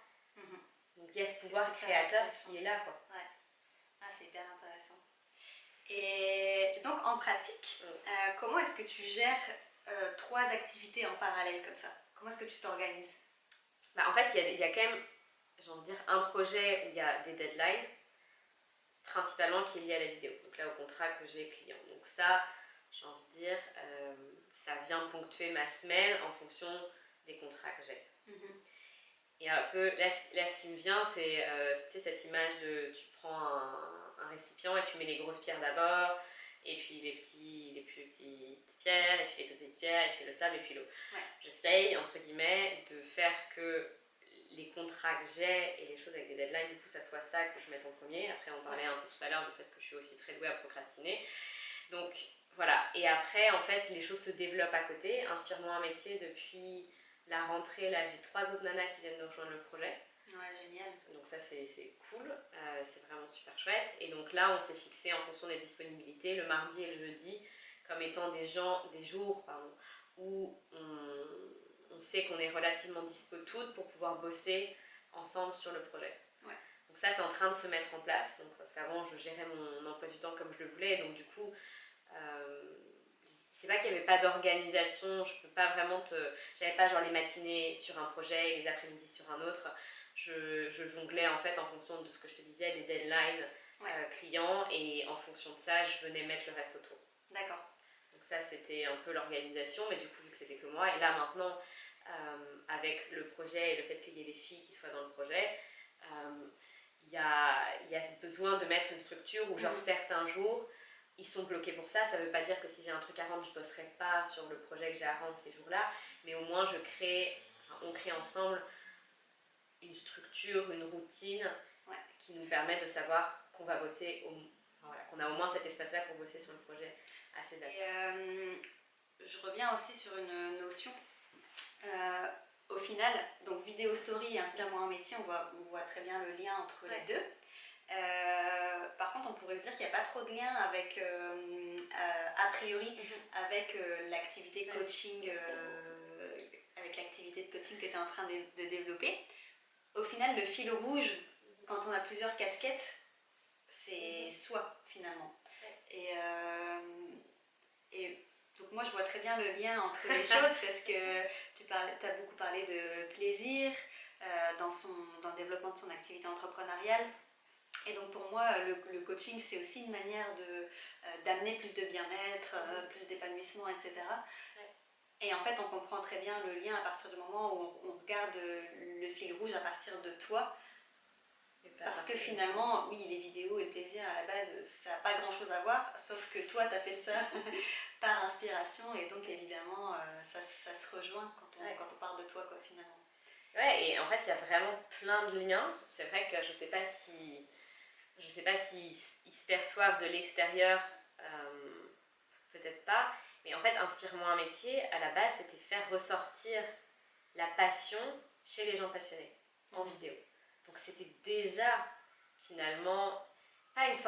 Donc, il y a ce pouvoir créateur qui est là, quoi. Ouais. Ah, c'est hyper intéressant. Et donc, en pratique, comment est-ce que tu gères 3 activités en parallèle comme ça? Comment est-ce que tu t'organises? En fait, il y a quand même, j'ai envie de dire, un projet où il y a des deadlines, principalement qui est lié à la vidéo. Donc là, au contrat que j'ai client. Donc ça, j'ai envie de dire, ça vient ponctuer ma semaine en fonction des contrats que j'ai. Et un peu, là, ce qui me vient, c'est cette image de, tu prends un récipient et tu mets les grosses pierres d'abord, et puis les plus petites pierres, et puis les toutes petites pierres, et puis le sable, et puis l'eau. Ouais. J'essaye, entre guillemets, de faire que les contrats que j'ai et les choses avec des deadlines, du coup, ça soit ça que je mette en premier. Après, on parlait un peu tout à l'heure du fait que je suis aussi très douée à procrastiner. Donc, voilà. Et après, en fait, les choses se développent à côté. Inspire-moi un métier depuis la rentrée. Là, j'ai 3 autres nanas qui viennent de rejoindre le projet. Ouais, génial. Donc ça, c'est cool. C'est vraiment super chouette. Et donc là, on s'est fixé en fonction des disponibilités, le mardi et le jeudi, comme étant des jours où on sait qu'on est relativement dispo toutes pour pouvoir bosser ensemble sur le projet. Ouais. Donc ça, c'est en train de se mettre en place. Donc, parce qu'avant, je gérais mon emploi du temps comme je le voulais. Donc du coup, c'est pas qu'il n'y avait pas d'organisation. Je peux pas vraiment j'avais pas genre les matinées sur un projet et les après-midi sur un autre. Je jonglais en fait en fonction de ce que je te disais, des deadlines clients, et en fonction de ça, je venais mettre le reste autour. D'accord. Donc ça, c'était un peu l'organisation, mais du coup, vu que c'était que moi, et là maintenant, avec le projet et le fait qu'il y ait des filles qui soient dans le projet, il y a besoin de mettre une structure où, genre, certains jours, ils sont bloqués pour ça. Ça ne veut pas dire que si j'ai un truc à rendre, je ne bosserai pas sur le projet que j'ai à rendre ces jours-là, mais au moins, on crée ensemble une structure, une routine qui nous permet de savoir qu'on va bosser, qu'on a au moins cet espace-là pour bosser sur le projet à ces dates. Et je reviens aussi sur une notion. Au final, donc vidéo story et Inspire-moi un métier, on voit très bien le lien entre les deux. Par contre, on pourrait se dire qu'il n'y a pas trop de lien avec, a priori, avec l'activité coaching, avec l'activité de coaching que tu es en train de développer. Au final, le fil rouge, quand on a plusieurs casquettes, c'est soi, finalement. Et donc moi, je vois très bien le lien entre les choses parce que tu as beaucoup parlé de plaisir dans le développement de son activité entrepreneuriale. Et donc pour moi, le coaching, c'est aussi une manière d'amener plus de bien-être, plus d'épanouissement, etc. Et en fait, on comprend très bien le lien à partir du moment où on regarde le fil rouge à partir de toi. Parce que finalement, oui, les vidéos et le plaisir à la base, ça n'a pas grand chose à voir, sauf que toi, tu as fait ça par inspiration, et donc évidemment, ça se rejoint quand on parle de toi, quoi, finalement. Ouais, et en fait, il y a vraiment plein de liens. C'est vrai que je sais pas si ils se perçoivent de l'extérieur, peut-être pas, mais en fait, Inspire-moi un métier, à la base, c'était faire ressortir la passion chez les gens passionnés en vidéo. Donc c'était déjà finalement pas une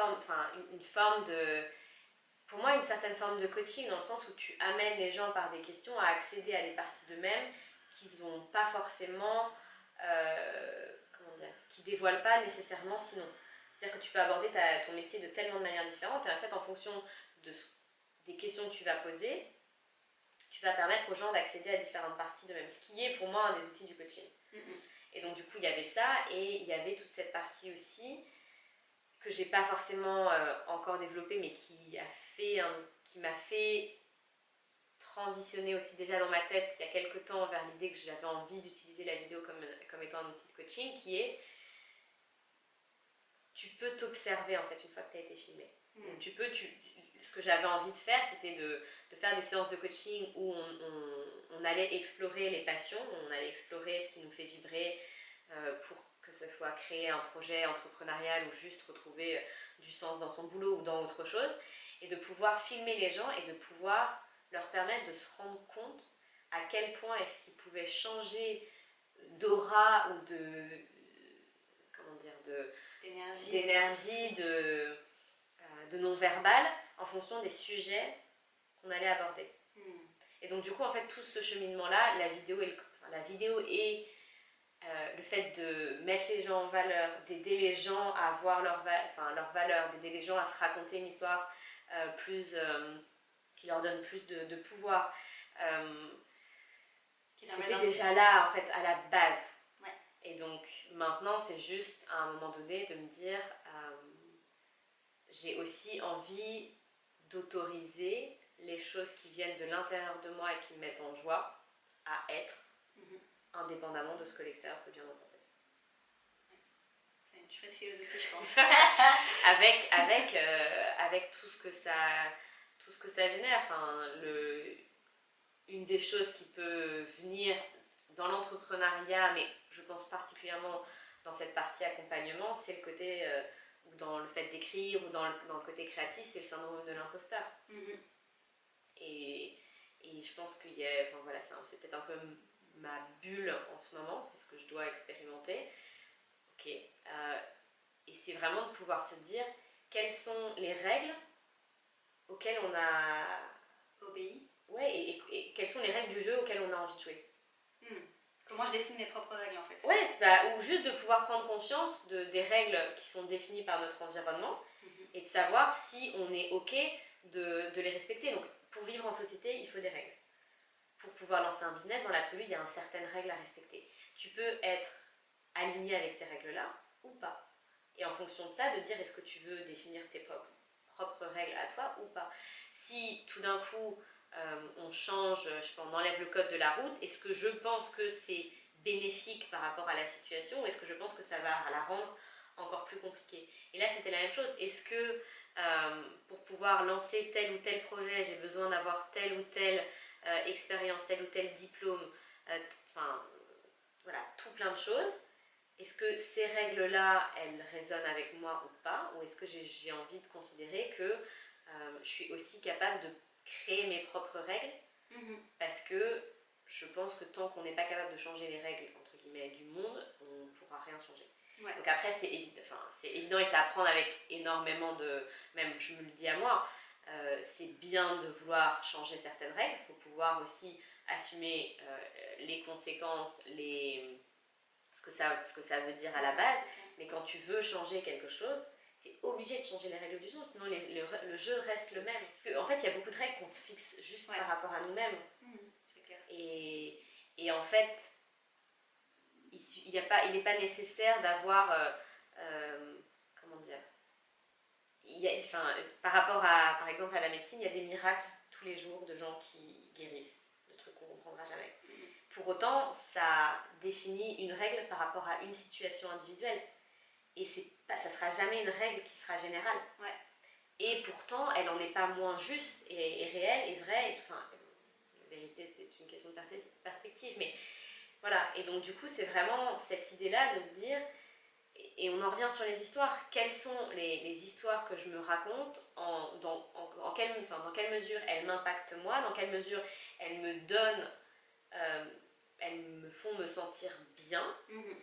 forme de pour moi une certaine forme de coaching dans le sens où tu amènes les gens par des questions à accéder à des parties d'eux-mêmes qu'ils n'ont pas forcément, comment dire, qui dévoilent pas nécessairement sinon. C'est-à-dire que tu peux aborder ton métier de tellement de manières différentes et en fait en fonction des questions que tu vas poser, tu vas permettre aux gens d'accéder à différentes parties d'eux-mêmes, ce qui est pour moi un des outils du coaching. Et donc du coup il y avait ça et il y avait toute cette partie aussi que j'ai pas forcément encore développée mais qui m'a fait transitionner aussi déjà dans ma tête il y a quelques temps vers l'idée que j'avais envie d'utiliser la vidéo comme étant un outil de coaching, qui est tu peux t'observer en fait une fois que tu as été filmé. Donc, ce que j'avais envie de faire, c'était de faire des séances de coaching où on allait explorer les passions, on allait explorer ce qui nous fait vibrer pour que ce soit créer un projet entrepreneurial ou juste retrouver du sens dans son boulot ou dans autre chose, et de pouvoir filmer les gens et de pouvoir leur permettre de se rendre compte à quel point est-ce qu'ils pouvaient changer d'aura ou d'énergie, de non-verbal en fonction des sujets qu'on allait aborder. Et donc du coup en fait tout ce cheminement-là, la vidéo et le fait de mettre les gens en valeur, d'aider les gens à avoir leur valeur, d'aider les gens à se raconter une histoire qui leur donne plus de pouvoir, c'était déjà là en fait à la base. Ouais. Et donc maintenant c'est juste à un moment donné de me dire j'ai aussi envie d'autoriser les choses qui viennent de l'intérieur de moi et qui me mettent en joie à être indépendamment de ce que l'extérieur peut bien en penser. C'est une chouette philosophie, je pense. avec tout ce que ça génère. Enfin, une des choses qui peut venir dans l'entrepreneuriat, mais je pense particulièrement dans cette partie accompagnement, c'est le côté, ou dans le fait d'écrire, ou dans le côté créatif, c'est le syndrome de l'imposteur. Et je pense qu'il y a, enfin voilà, c'est peut-être un peu ma bulle en ce moment, c'est ce que je dois expérimenter. Ok. Et c'est vraiment de pouvoir se dire quelles sont les règles auxquelles on a obéi. Ouais, et quelles sont les règles du jeu auxquelles on a envie de jouer. Comment je dessine mes propres règles en fait. Ouais, ou juste de pouvoir prendre conscience des règles qui sont définies par notre environnement et de savoir si on est ok de les respecter. Donc pour vivre en société, il faut des règles. Pour pouvoir lancer un business, dans l'absolu, il y a certaines règles à respecter. Tu peux être aligné avec ces règles-là ou pas. Et en fonction de ça, de dire est-ce que tu veux définir tes propres règles à toi ou pas. Si tout d'un coup on change, je sais pas, on enlève le code de la route, est-ce que je pense que c'est bénéfique par rapport à la situation ou est-ce que je pense que ça va la rendre encore plus compliquée? Et là c'était la même chose. Est-ce que pour pouvoir lancer tel ou tel projet, j'ai besoin d'avoir telle ou telle expérience, tel ou tel diplôme, voilà, tout plein de choses. Est-ce que ces règles-là, elles résonnent avec moi ou pas? Ou est-ce que j'ai envie de considérer que je suis aussi capable de créer mes propres règles? Parce que je pense que tant qu'on n'est pas capable de changer les règles, entre guillemets, du monde, on ne pourra rien changer. Ouais. Donc après, c'est évident et c'est à prendre avec énormément de... Même, je me le dis à moi, c'est bien de vouloir changer certaines règles. Il faut pouvoir aussi assumer les conséquences, ce que ça veut dire à la base. Mais quand tu veux changer quelque chose, tu es obligé de changer les règles du jeu, sinon le jeu reste le même. Parce qu'en fait, il y a beaucoup de règles qu'on se fixe juste par rapport à nous-mêmes. C'est clair. Et en fait, il n'est pas nécessaire d'avoir... comment dire, par rapport par exemple à la médecine, il y a des miracles tous les jours de gens qui guérissent, le truc qu'on ne comprendra jamais. Pour autant, ça définit une règle par rapport à une situation individuelle. Et ça ne sera jamais une règle qui sera générale. Ouais. Et pourtant, elle n'en est pas moins juste et réelle et vraie. La vérité, c'est une question de perspective. Mais voilà. Et donc, du coup, c'est vraiment cette idée-là de se dire... Et on en revient sur les histoires. Quelles sont les histoires que je me raconte, dans quelle mesure elles m'impactent moi, dans quelle mesure elles me donnent, elles me font me sentir bien,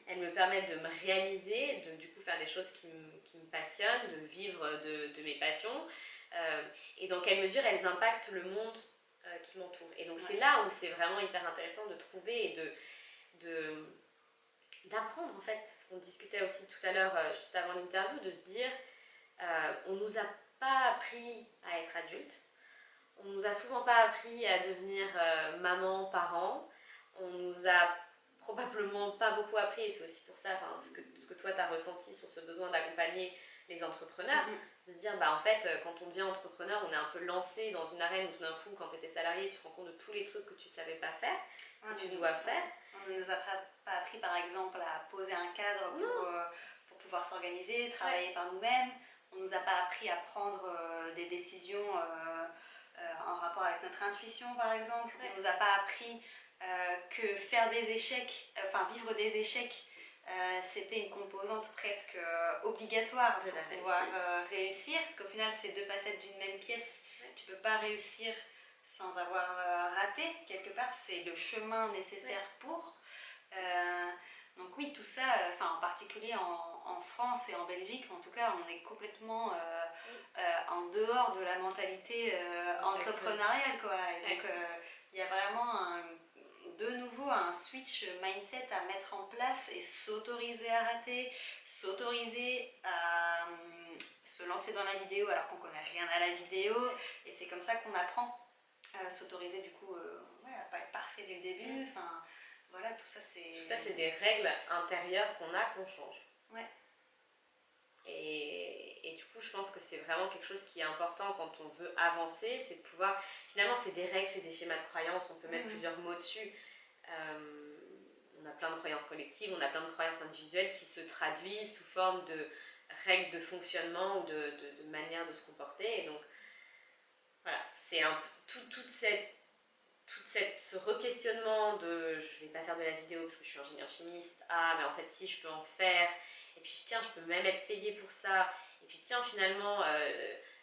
elles me permettent de me réaliser, de du coup faire des choses qui me passionnent, de vivre de mes passions, et dans quelle mesure elles impactent le monde qui m'entoure. Et donc c'est là où c'est vraiment hyper intéressant de trouver et d'apprendre en fait, ce qu'on discutait aussi tout à l'heure, juste avant l'interview, de se dire, on nous a pas appris à être adulte, on nous a souvent pas appris à devenir maman, parent, on nous a probablement pas beaucoup appris, et c'est aussi pour ça, ce que toi tu as ressenti sur ce besoin d'accompagner les entrepreneurs, de se dire, bah en fait, quand on devient entrepreneur, on est un peu lancé dans une arène où tout d'un coup, quand tu étais salarié, tu te rends compte de tous les trucs que tu savais pas faire, que tu dois faire. On ne nous a pas appris, par exemple, à poser un cadre pour pouvoir s'organiser, travailler par nous-mêmes. On ne nous a pas appris à prendre des décisions en rapport avec notre intuition, par exemple. On ne nous a pas appris que faire des échecs, vivre des échecs, c'était une composante presque obligatoire pour pouvoir réussir, parce qu'au final, c'est deux facettes d'une même pièce. Tu ne peux pas réussir sans avoir raté, quelque part, c'est le chemin nécessaire pour. Donc oui, tout ça, en particulier en France et en Belgique, en tout cas, on est complètement en dehors de la mentalité entrepreneuriale, quoi. Et donc, il y a vraiment de nouveau un switch mindset à mettre en place et s'autoriser à rater, s'autoriser à se lancer dans la vidéo alors qu'on connaît rien à la vidéo, et c'est comme ça qu'on apprend. S'autoriser du coup à pas être parfait dès le début, voilà, tout ça c'est des règles intérieures qu'on change. Et du coup je pense que c'est vraiment quelque chose qui est important quand on veut avancer, c'est de pouvoir, finalement c'est des règles, c'est des schémas de croyances, on peut mettre plusieurs mots dessus, on a plein de croyances collectives, on a plein de croyances individuelles qui se traduisent sous forme de règles de fonctionnement ou de manière de se comporter, et donc voilà, c'est ce re-questionnement de je vais pas faire de la vidéo parce que je suis ingénieur chimiste, mais en fait si je peux en faire, et puis tiens je peux même être payée pour ça, et puis tiens finalement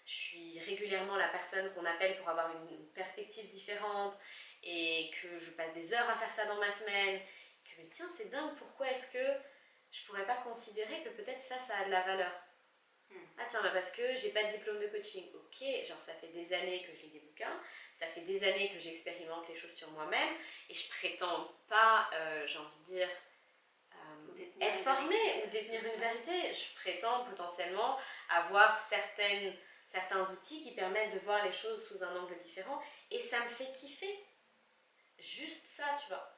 je suis régulièrement la personne qu'on appelle pour avoir une perspective différente, et que je passe des heures à faire ça dans ma semaine, que mais tiens c'est dingue, pourquoi est-ce que je pourrais pas considérer que peut-être ça a de la valeur. Ah tiens, parce que j'ai pas de diplôme de coaching. Ok, genre ça fait des années que je lis des bouquins, ça fait des années que j'expérimente les choses sur moi-même, et je prétends pas, j'ai envie de dire, être formée ou détenir une vérité. Je prétends potentiellement avoir certains outils qui permettent de voir les choses sous un angle différent, et ça me fait kiffer. Juste ça, tu vois.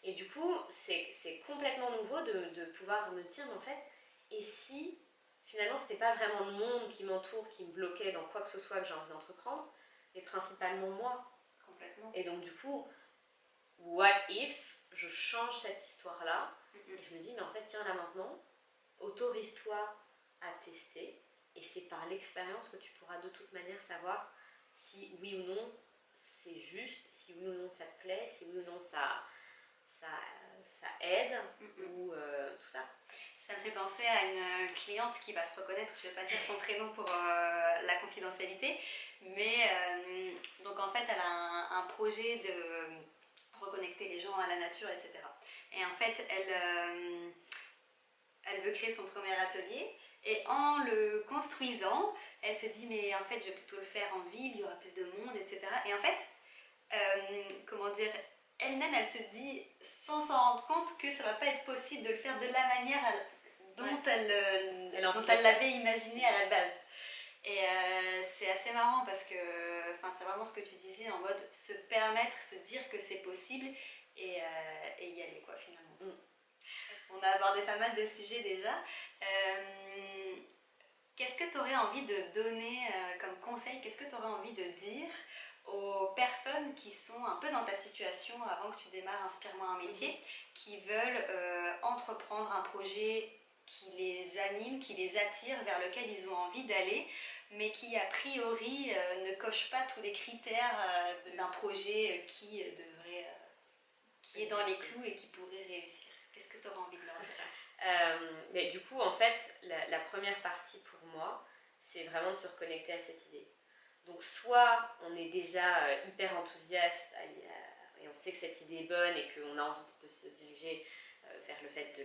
Et du coup, c'est complètement nouveau de pouvoir me dire, mais en fait, et si finalement c'était pas vraiment le monde qui m'entoure qui me bloquait dans quoi que ce soit que j'ai envie d'entreprendre, mais principalement moi. Complètement. Et donc du coup, what if je change cette histoire-là, et je me dis, mais en fait tiens là maintenant, autorise-toi à tester, et c'est par l'expérience que tu pourras de toute manière savoir si oui ou non c'est juste, si oui ou non ça te plaît, si oui ou non ça aide, ou tout ça. Ça me fait penser à une cliente qui va se reconnaître, je ne vais pas dire son prénom pour la confidentialité, mais donc en fait elle a un projet de reconnecter les gens à la nature, etc. Et en fait elle veut créer son premier atelier, et en le construisant, elle se dit mais en fait je vais plutôt le faire en ville, il y aura plus de monde, etc. Et en fait, comment dire, elle-même elle se dit sans s'en rendre compte que ça ne va pas être possible de le faire de la manière dont elle l'avait imaginé à la base. Et c'est assez marrant parce que c'est vraiment ce que tu disais, en mode se permettre, se dire que c'est possible, et y aller quoi finalement. On a abordé pas mal de sujets déjà. Qu'est-ce que tu aurais envie de donner comme conseil, qu'est-ce que tu aurais envie de dire aux personnes qui sont un peu dans ta situation avant que tu démarres Inspire-moi un métier, qui veulent entreprendre un projet qui les anime, qui les attire, vers lequel ils ont envie d'aller, mais qui a priori ne coche pas tous les critères d'un projet qui est dans les clous et qui pourrait réussir. Qu'est-ce que tu aurais envie de leur dire? Mais du coup, en fait, la première partie pour moi, c'est vraiment de se reconnecter à cette idée. Donc soit on est déjà hyper enthousiaste et on sait que cette idée est bonne et qu'on a envie de se diriger vers le fait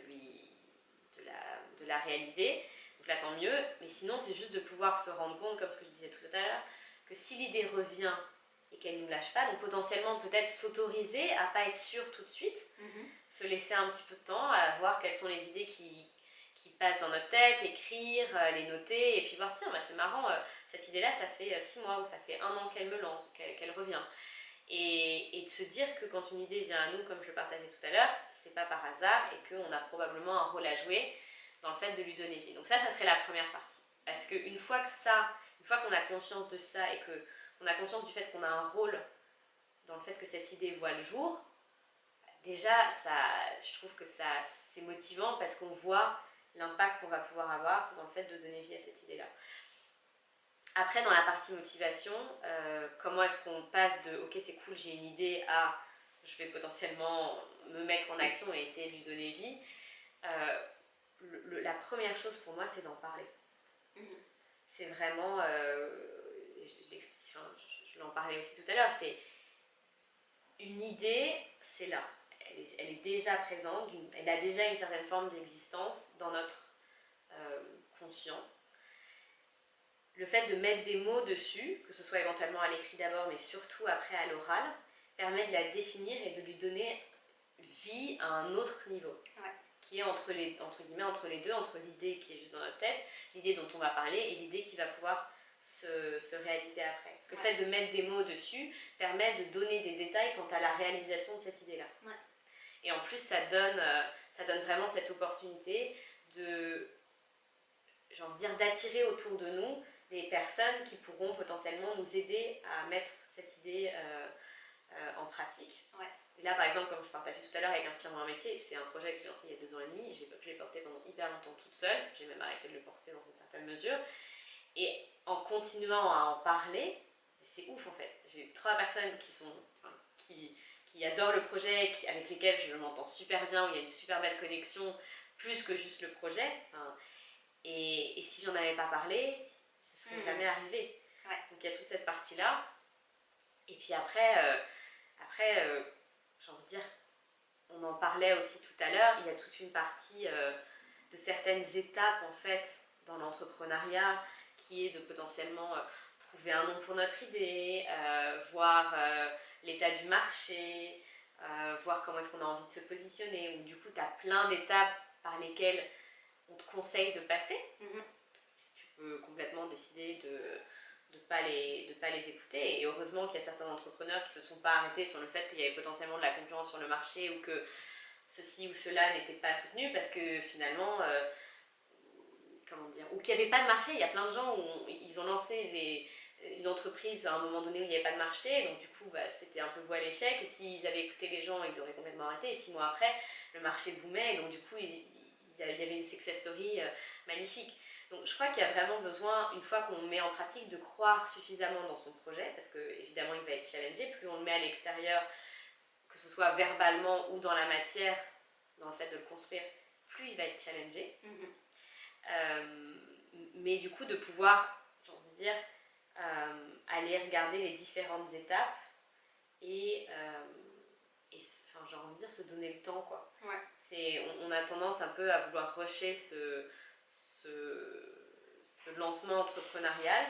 de la réaliser. Donc là, tant mieux. Mais sinon, c'est juste de pouvoir se rendre compte, comme ce que je disais tout à l'heure, que si l'idée revient et qu'elle ne nous lâche pas, donc potentiellement peut-être s'autoriser à pas être sûr tout de suite, se laisser un petit peu de temps à voir quelles sont les idées qui passent dans notre tête, écrire, les noter, et puis voir, tiens, bah, c'est marrant, cette idée-là, ça fait 6 mois ou ça fait 1 an qu'elle me lance, qu'elle revient. Et de se dire que quand une idée vient à nous, comme je le partageais tout à l'heure, c'est pas par hasard et qu'on a probablement un rôle à jouer dans le fait de lui donner vie. Donc ça serait la première partie. Parce qu'une fois qu'on a conscience de ça et qu'on a conscience du fait qu'on a un rôle dans le fait que cette idée voit le jour, déjà, je trouve que c'est motivant parce qu'on voit l'impact qu'on va pouvoir avoir dans le fait de donner vie à cette idée-là. Après, dans la partie motivation, comment est-ce qu'on passe de « ok, c'est cool, j'ai une idée » à « je vais potentiellement me mettre en action et essayer de lui donner vie », la première chose pour moi, c'est d'en parler. C'est vraiment, je l'en parlais aussi tout à l'heure, c'est une idée, c'est là. Elle est déjà présente, elle a déjà une certaine forme d'existence dans notre conscient. Le fait de mettre des mots dessus, que ce soit éventuellement à l'écrit d'abord, mais surtout après à l'oral, permet de la définir et de lui donner vie à un autre niveau, qui est entre les deux, entre l'idée qui est juste dans notre tête, l'idée dont on va parler et l'idée qui va pouvoir se réaliser après. Parce que le fait de mettre des mots dessus permet de donner des détails quant à la réalisation de cette idée-là. Et en plus, ça donne vraiment cette opportunité d'attirer autour de nous des personnes qui pourront potentiellement nous aider à mettre cette idée en pratique. Et là, par exemple, comme je partageais tout à l'heure avec Inspire un métier, c'est un projet que j'ai lancé il y a 2 ans et demi, et je l'ai porté pendant hyper longtemps toute seule, j'ai même arrêté de le porter dans une certaine mesure, et en continuant à en parler, c'est ouf en fait, j'ai 3 personnes qui adorent le projet, avec lesquelles je m'entends super bien, où il y a une super belle connexion, plus que juste le projet, et si j'en avais pas parlé, ça serait jamais arrivé. Donc il y a toute cette partie-là. Et puis après j'ai envie de dire, on en parlait aussi tout à l'heure, il y a toute une partie de certaines étapes en fait dans l'entrepreneuriat qui est de potentiellement trouver un nom pour notre idée, voir l'état du marché, voir comment est-ce qu'on a envie de se positionner. Ou du coup, tu as plein d'étapes par lesquelles on te conseille de passer. Tu peux complètement décider de pas les écouter. Et heureusement qu'il y a certains entrepreneurs qui ne se sont pas arrêtés sur le fait qu'il y avait potentiellement de la concurrence sur le marché ou que ceci ou cela n'était pas soutenu parce que finalement, ou qu'il n'y avait pas de marché. Il y a plein de gens où ils ont lancé une entreprise à un moment donné où il n'y avait pas de marché, donc du coup c'était un peu voué à l'échec, et s'ils avaient écouté les gens, ils auraient complètement arrêté, et 6 mois après, le marché boomait, et donc du coup il y avait une success story magnifique. Donc je crois qu'il y a vraiment besoin, une fois qu'on met en pratique, de croire suffisamment dans son projet, parce que évidemment il va être challengé, plus on le met à l'extérieur, que ce soit verbalement ou dans la matière, dans le fait de le construire, plus il va être challengé. Mais du coup de pouvoir, j'ai envie de dire, aller regarder les différentes étapes et j'ai envie de dire, se donner le temps, quoi. On a tendance un peu à vouloir rusher ce lancement entrepreneurial.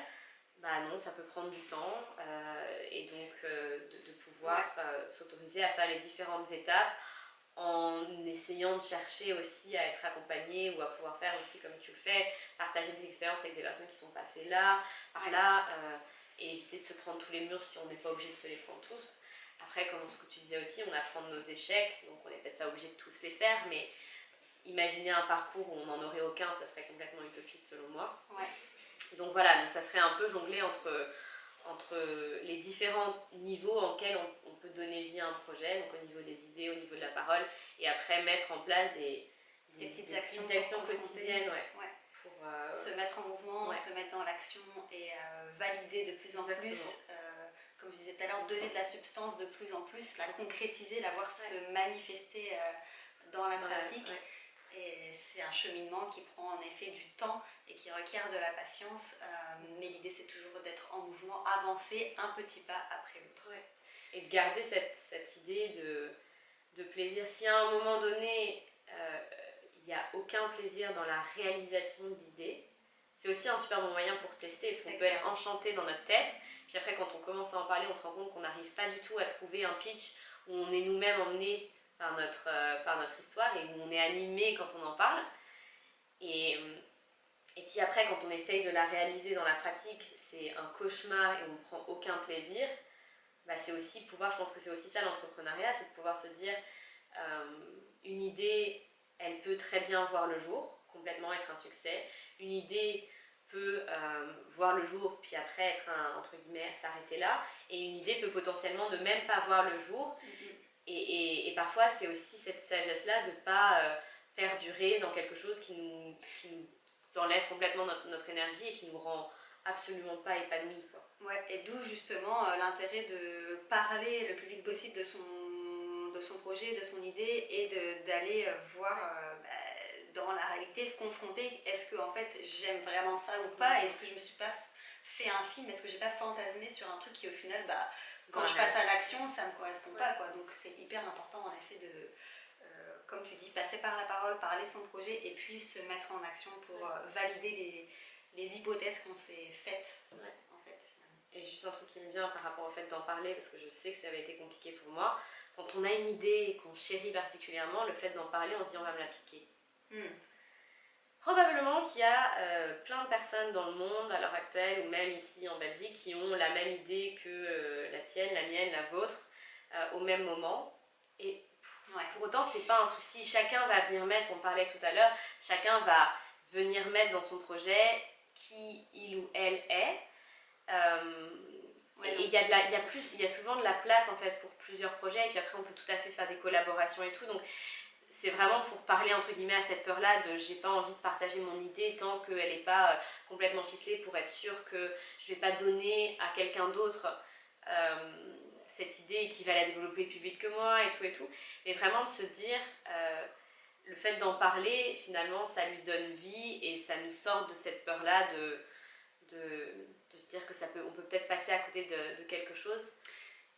Bah non, ça peut prendre du temps, et donc de pouvoir s'autoriser à faire les différentes étapes en essayant de chercher aussi à être accompagné ou à pouvoir faire aussi comme tu le fais, partager des expériences avec des personnes qui sont passées là, par là, et éviter de se prendre tous les murs si on n'est pas obligé de se les prendre tous. Après, comme ce que tu disais aussi, on apprend de nos échecs, donc on n'est peut-être pas obligé de tous les faire, mais imaginer un parcours où on n'en aurait aucun, ça serait complètement utopiste selon moi. Donc voilà, donc ça serait un peu jongler entre les différents niveaux auxquels on peut donner vie à un projet, donc au niveau des idées, au niveau de la parole, et après mettre en place des petites actions quotidiennes, pour se mettre en mouvement, se mettre dans l'action et valider de plus en plus, comme je disais tout à l'heure, donner de la substance de plus en plus, la concrétiser, la voir se manifester dans la pratique. Et c'est un cheminement qui prend en effet du temps et qui requiert de la patience, mais l'idée c'est toujours d'être en mouvement, avancer un petit pas après l'autre. Et de garder cette idée de plaisir. Si à un moment donné, il n'y a aucun aucun plaisir dans la réalisation de l'idée, c'est aussi un super bon moyen pour tester, parce qu'on peut être enchanté dans notre tête, puis après quand on commence à en parler, on se rend compte qu'on n'arrive pas du tout à trouver un pitch où on est nous-mêmes emmenés par notre histoire et où on est animé quand on en parle. Et si après, quand on essaye de la réaliser dans la pratique, c'est un cauchemar et on ne prend aucun plaisir, bah c'est aussi pouvoir, je pense que c'est aussi ça l'entrepreneuriat, c'est de pouvoir se dire une idée, elle peut très bien voir le jour, complètement être un succès. Une idée peut voir le jour, puis après être entre guillemets, s'arrêter là. Et une idée peut potentiellement ne même pas voir le jour. Et parfois, c'est aussi cette sagesse-là de ne pas perdurer dans quelque chose qui nous enlève complètement notre énergie et qui nous rend absolument pas épanouis, quoi. Ouais, et d'où justement l'intérêt de parler le plus vite possible de son projet, de son idée, et d'aller voir dans la réalité, se confronter. Est-ce que en fait j'aime vraiment ça ou pas? Est-ce que je me suis pas fait un film? Est-ce que j'ai pas fantasmé sur un truc qui au final, quand je passe à l'action, ça me correspond pas, quoi. Donc c'est hyper important en effet de, comme tu dis, passer par la parole, parler son projet et puis se mettre en action pour valider les hypothèses qu'on s'est faites. Et juste un truc qui me vient par rapport au fait d'en parler, parce que je sais que ça avait été compliqué pour moi, quand on a une idée et qu'on chérit particulièrement, le fait d'en parler, on se dit on va me l'appliquer. Probablement qu'il y a plein de personnes dans le monde à l'heure actuelle, ou même ici en Belgique, qui ont la même idée que la tienne, la mienne, la vôtre, au même moment. Et pour autant, c'est pas un souci. Chacun va venir mettre, on parlait tout à l'heure, chacun va venir mettre dans son projet qui il ou elle est. Et il y a souvent de la place en fait pour plusieurs projets, et puis après on peut tout à fait faire des collaborations et tout. Donc c'est vraiment pour parler entre guillemets à cette peur-là de j'ai pas envie de partager mon idée tant qu'elle n'est pas complètement ficelée, pour être sûre que je vais pas donner à quelqu'un d'autre cette idée qui va la développer plus vite que moi et tout et tout. Mais vraiment de se dire le fait d'en parler, finalement ça lui donne vie et ça nous sort de cette peur-là de se dire que on peut peut-être passer à côté de quelque chose.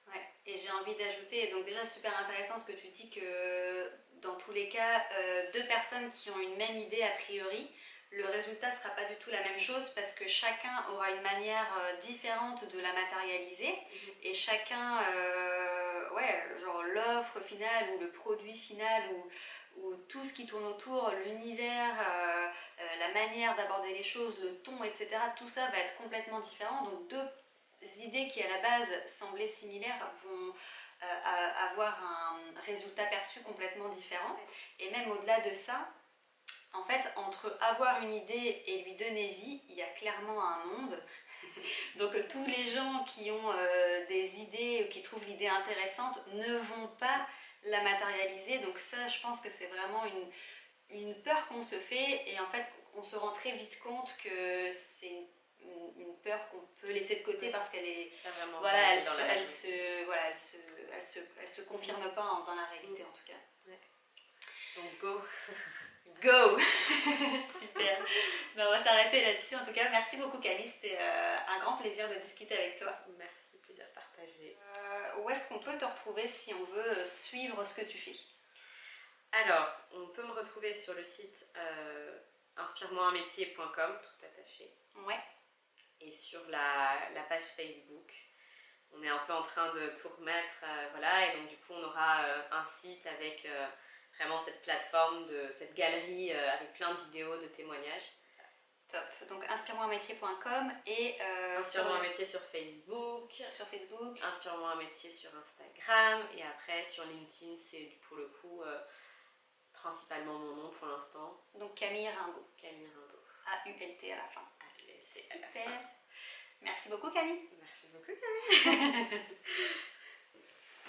Ouais, et j'ai envie d'ajouter, donc déjà super intéressant ce que tu dis, que dans tous les cas, deux personnes qui ont une même idée a priori, le résultat ne sera pas du tout la même chose parce que chacun aura une manière différente de la matérialiser et chacun, genre l'offre finale ou le produit final ou tout ce qui tourne autour, l'univers, la manière d'aborder les choses, le ton, etc., tout ça va être complètement différent. Donc deux idées qui à la base semblaient similaires vont avoir un résultat perçu complètement différent. Et même au-delà de ça, en fait, entre avoir une idée et lui donner vie, il y a clairement un monde. Donc tous les gens qui ont des idées ou qui trouvent l'idée intéressante ne vont pas la matérialiser. Donc ça, je pense que c'est vraiment une peur qu'on se fait, et en fait on se rend très vite compte que c'est une peur qu'on peut laisser de côté parce qu'elle est elle se confirme pas dans la réalité en tout cas. Donc go. Go. Super. On va s'arrêter là-dessus. En tout cas, merci beaucoup Camille, c'était un grand plaisir de discuter avec toi. Merci, plaisir partagé. Où est-ce qu'on peut te retrouver si on veut suivre ce que tu fais? Alors, on peut me retrouver sur le site inspire-moi-un-métier.com, tout attaché. Ouais. Et sur la page Facebook. On est un peu en train de tout remettre, voilà, et donc du coup on aura un site avec vraiment cette plateforme, cette galerie avec plein de vidéos, de témoignages. Top. Donc inspire-moi-un-métier.com et Inspire-moi un métier sur Facebook. Sur Facebook. Inspire-moi un métier sur Instagram, et après sur LinkedIn c'est pour le coup principalement mon nom pour l'instant. Donc Camille Rimbaud. Camille Rimbaud. A-U-L-T à la fin. A-U-L-T. Super. Merci beaucoup Camille. Merci beaucoup.